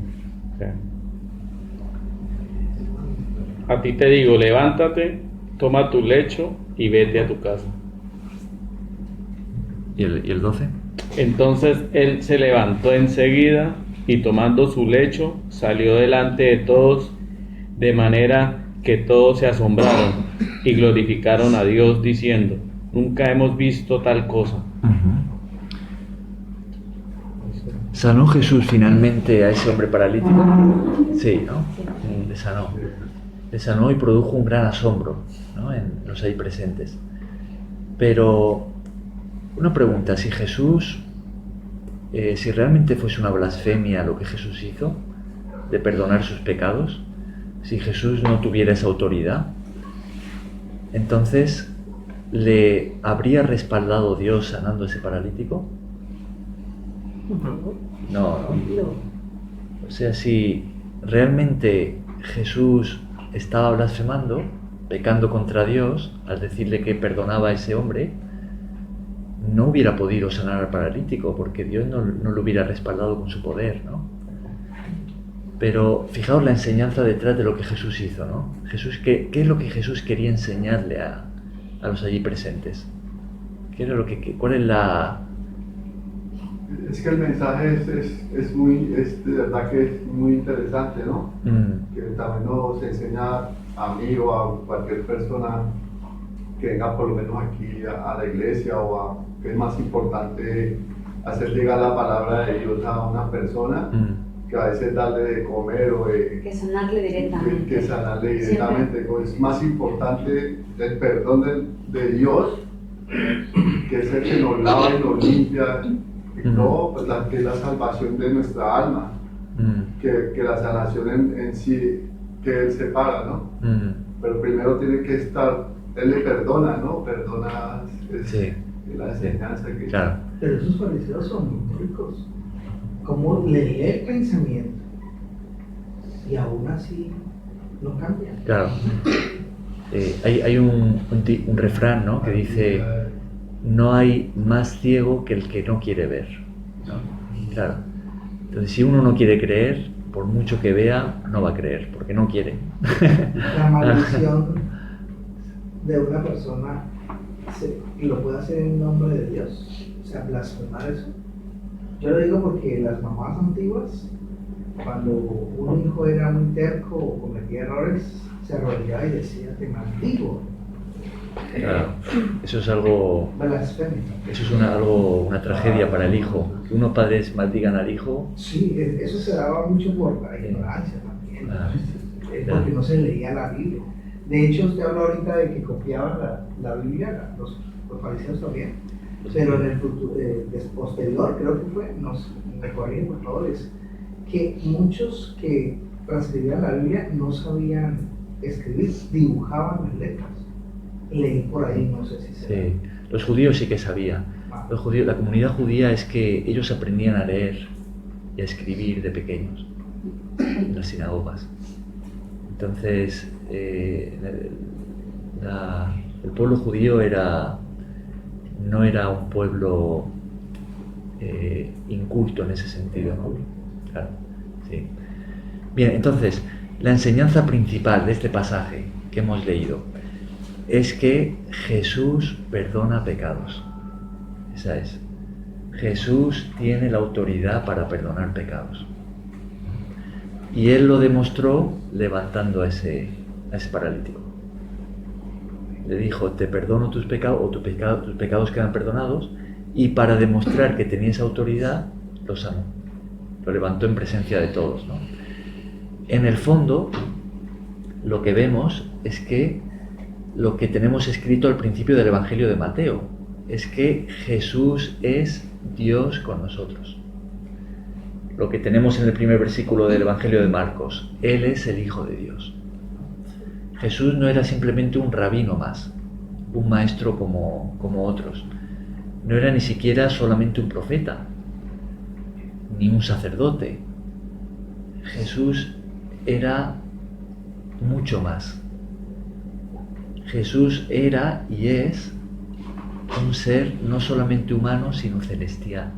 A ti te digo, levántate, toma tu lecho y vete a tu casa. ¿Y el 12? Entonces él se levantó enseguida y tomando su lecho salió delante de todos, de manera que todos se asombraron y glorificaron a Dios diciendo, nunca hemos visto tal cosa. ¿Sanó Jesús finalmente a ese hombre paralítico? Sí, ¿no? Le sanó. Le sanó y produjo un gran asombro, ¿no? En los ahí presentes. Pero una pregunta, si Jesús, si realmente fuese una blasfemia lo que Jesús hizo, de perdonar sus pecados, si Jesús no tuviera esa autoridad, entonces, ¿le habría respaldado Dios sanando a ese paralítico? No. O sea, si realmente Jesús estaba blasfemando, pecando contra Dios, al decirle que perdonaba a ese hombre, no hubiera podido sanar al paralítico, porque Dios no lo hubiera respaldado con su poder, ¿no? Pero fijaos la enseñanza detrás de lo que Jesús hizo, ¿no? Jesús, ¿qué es lo que Jesús quería enseñarle a los allí presentes? ¿Qué era cuál es la...? Es que el mensaje es muy, de verdad que es muy interesante, ¿no? Que también nos enseña a mí o a cualquier persona que venga por lo menos aquí a la iglesia que es más importante hacer llegar la palabra de Dios a una persona que a veces darle de comer o que sanarle directamente. Que sanarle directamente. Es más importante el perdón de Dios, que es el que nos lava y nos limpia. No, pues que es la salvación de nuestra alma, que la sanación en sí, que Él separa, ¿no? Pero primero tiene que estar, Él le perdona, ¿no? Perdona, es la enseñanza que... Claro. Pero esos fariseos son muy ricos. Como le lee el pensamiento y aún así no cambia. Claro. Hay un refrán, ¿no? Que dice, no hay más ciego que el que no quiere ver, ¿no? Claro. Entonces, si uno no quiere creer, por mucho que vea, no va a creer, porque no quiere. La maldición de una persona lo puede hacer en nombre de Dios, o sea, blasfemar eso. Yo lo digo porque las mamás antiguas, cuando un hijo era muy terco o cometía errores, se arrodillaba y decía, te maldigo. Claro, eso es algo... Blasfemia. Eso es una tragedia para el hijo. Que unos padres maldigan al hijo. Sí, eso se daba mucho por la ignorancia también. Porque no se leía la Biblia. De hecho, usted habló ahorita de que copiaban la Biblia, los fariseos también. Pero en el futuro, posterior, creo que fue, nos recorrían por favor, es que muchos que transcribían la Biblia no sabían escribir, dibujaban las letras. Leí por ahí, no sé si se... Sí, los judíos sí que sabían. Los judíos, la comunidad judía es que ellos aprendían a leer y a escribir de pequeños en las sinagogas. Entonces, el pueblo judío no era un pueblo inculto en ese sentido, ¿no? Claro, sí. Bien, entonces, la enseñanza principal de este pasaje que hemos leído es que Jesús perdona pecados. Esa es. Jesús tiene la autoridad para perdonar pecados. Y Él lo demostró levantando a ese paralítico. Le dijo, te perdono tus pecados, o tus pecados quedan perdonados, y para demostrar que tenía esa autoridad, lo sanó. Lo levantó en presencia de todos, ¿no? En el fondo, lo que vemos es que lo que tenemos escrito al principio del Evangelio de Mateo es que Jesús es Dios con nosotros. Lo que tenemos en el primer versículo del Evangelio de Marcos, Él es el Hijo de Dios. Jesús no era simplemente un rabino más, un maestro como otros. No era ni siquiera solamente un profeta, ni un sacerdote. Jesús era mucho más. Jesús era y es un ser no solamente humano, sino celestial.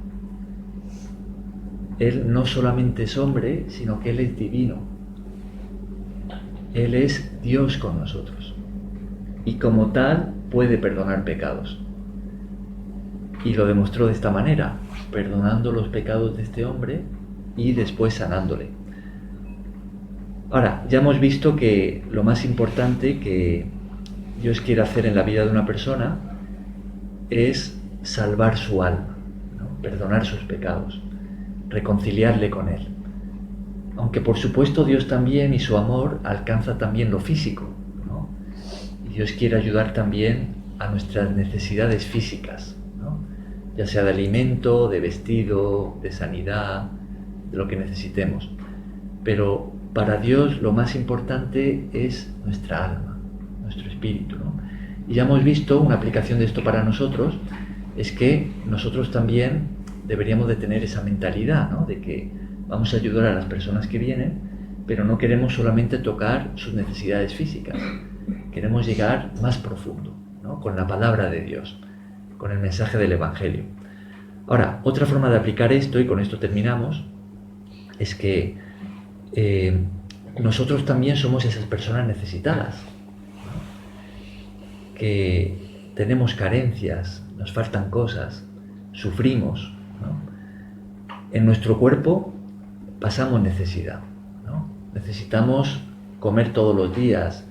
Él no solamente es hombre, sino que Él es divino. Él es Dios con nosotros. Y como tal, puede perdonar pecados. Y lo demostró de esta manera, perdonando los pecados de este hombre y después sanándole. Ahora, ya hemos visto que lo más importante que Dios quiere hacer en la vida de una persona es salvar su alma, ¿no? Perdonar sus pecados, reconciliarle con Él. Aunque por supuesto Dios también y su amor alcanza también lo físico, ¿no? Y Dios quiere ayudar también a nuestras necesidades físicas, ¿no? Ya sea de alimento, de vestido, de sanidad, de lo que necesitemos. Pero para Dios lo más importante es nuestra alma, nuestro espíritu, ¿no? Y ya hemos visto una aplicación de esto para nosotros, es que nosotros también deberíamos de tener esa mentalidad, ¿no? De que vamos a ayudar a las personas que vienen, pero no queremos solamente tocar sus necesidades físicas, queremos llegar más profundo, ¿no? Con la palabra de Dios, con el mensaje del Evangelio. Ahora, otra forma de aplicar esto, y con esto terminamos, es que nosotros también somos esas personas necesitadas, ¿no? Que tenemos carencias, nos faltan cosas, sufrimos, ¿no? En nuestro cuerpo pasamos necesidad, ¿no? Necesitamos comer todos los días,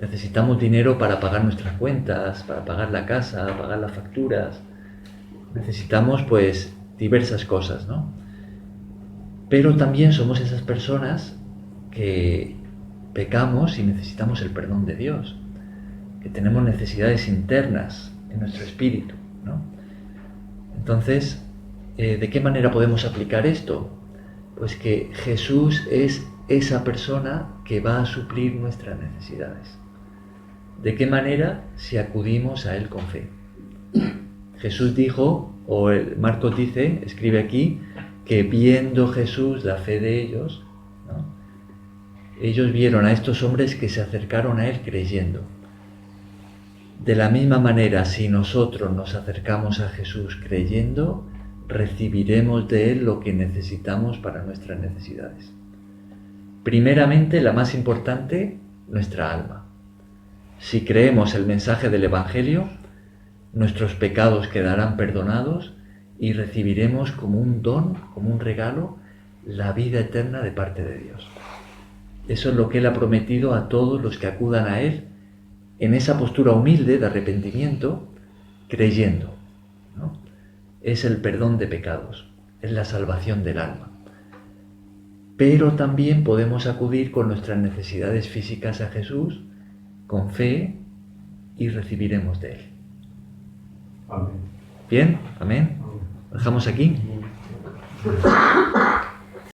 necesitamos dinero para pagar nuestras cuentas, para pagar la casa, pagar las facturas, necesitamos pues diversas cosas, ¿no? Pero también somos esas personas que pecamos y necesitamos el perdón de Dios, que tenemos necesidades internas en nuestro espíritu, ¿no? Entonces, ¿de qué manera podemos aplicar esto? Pues que Jesús es esa persona que va a suplir nuestras necesidades. ¿De qué manera? Si acudimos a Él con fe. Jesús dijo, o Marcos dice, escribe aquí, que viendo Jesús la fe de ellos, ¿no? Ellos vieron a estos hombres que se acercaron a Él creyendo. De la misma manera, si nosotros nos acercamos a Jesús creyendo, recibiremos de Él lo que necesitamos para nuestras necesidades. Primeramente, la más importante, nuestra alma. Si creemos el mensaje del Evangelio, nuestros pecados quedarán perdonados y recibiremos como un don, como un regalo, la vida eterna de parte de Dios. Eso es lo que Él ha prometido a todos los que acudan a Él en esa postura humilde de arrepentimiento, creyendo, ¿no? Es el perdón de pecados, es la salvación del alma. Pero también podemos acudir con nuestras necesidades físicas a Jesús, con fe, y recibiremos de Él. Amén. ¿Bien? ¿Amén? ¿Lo dejamos aquí?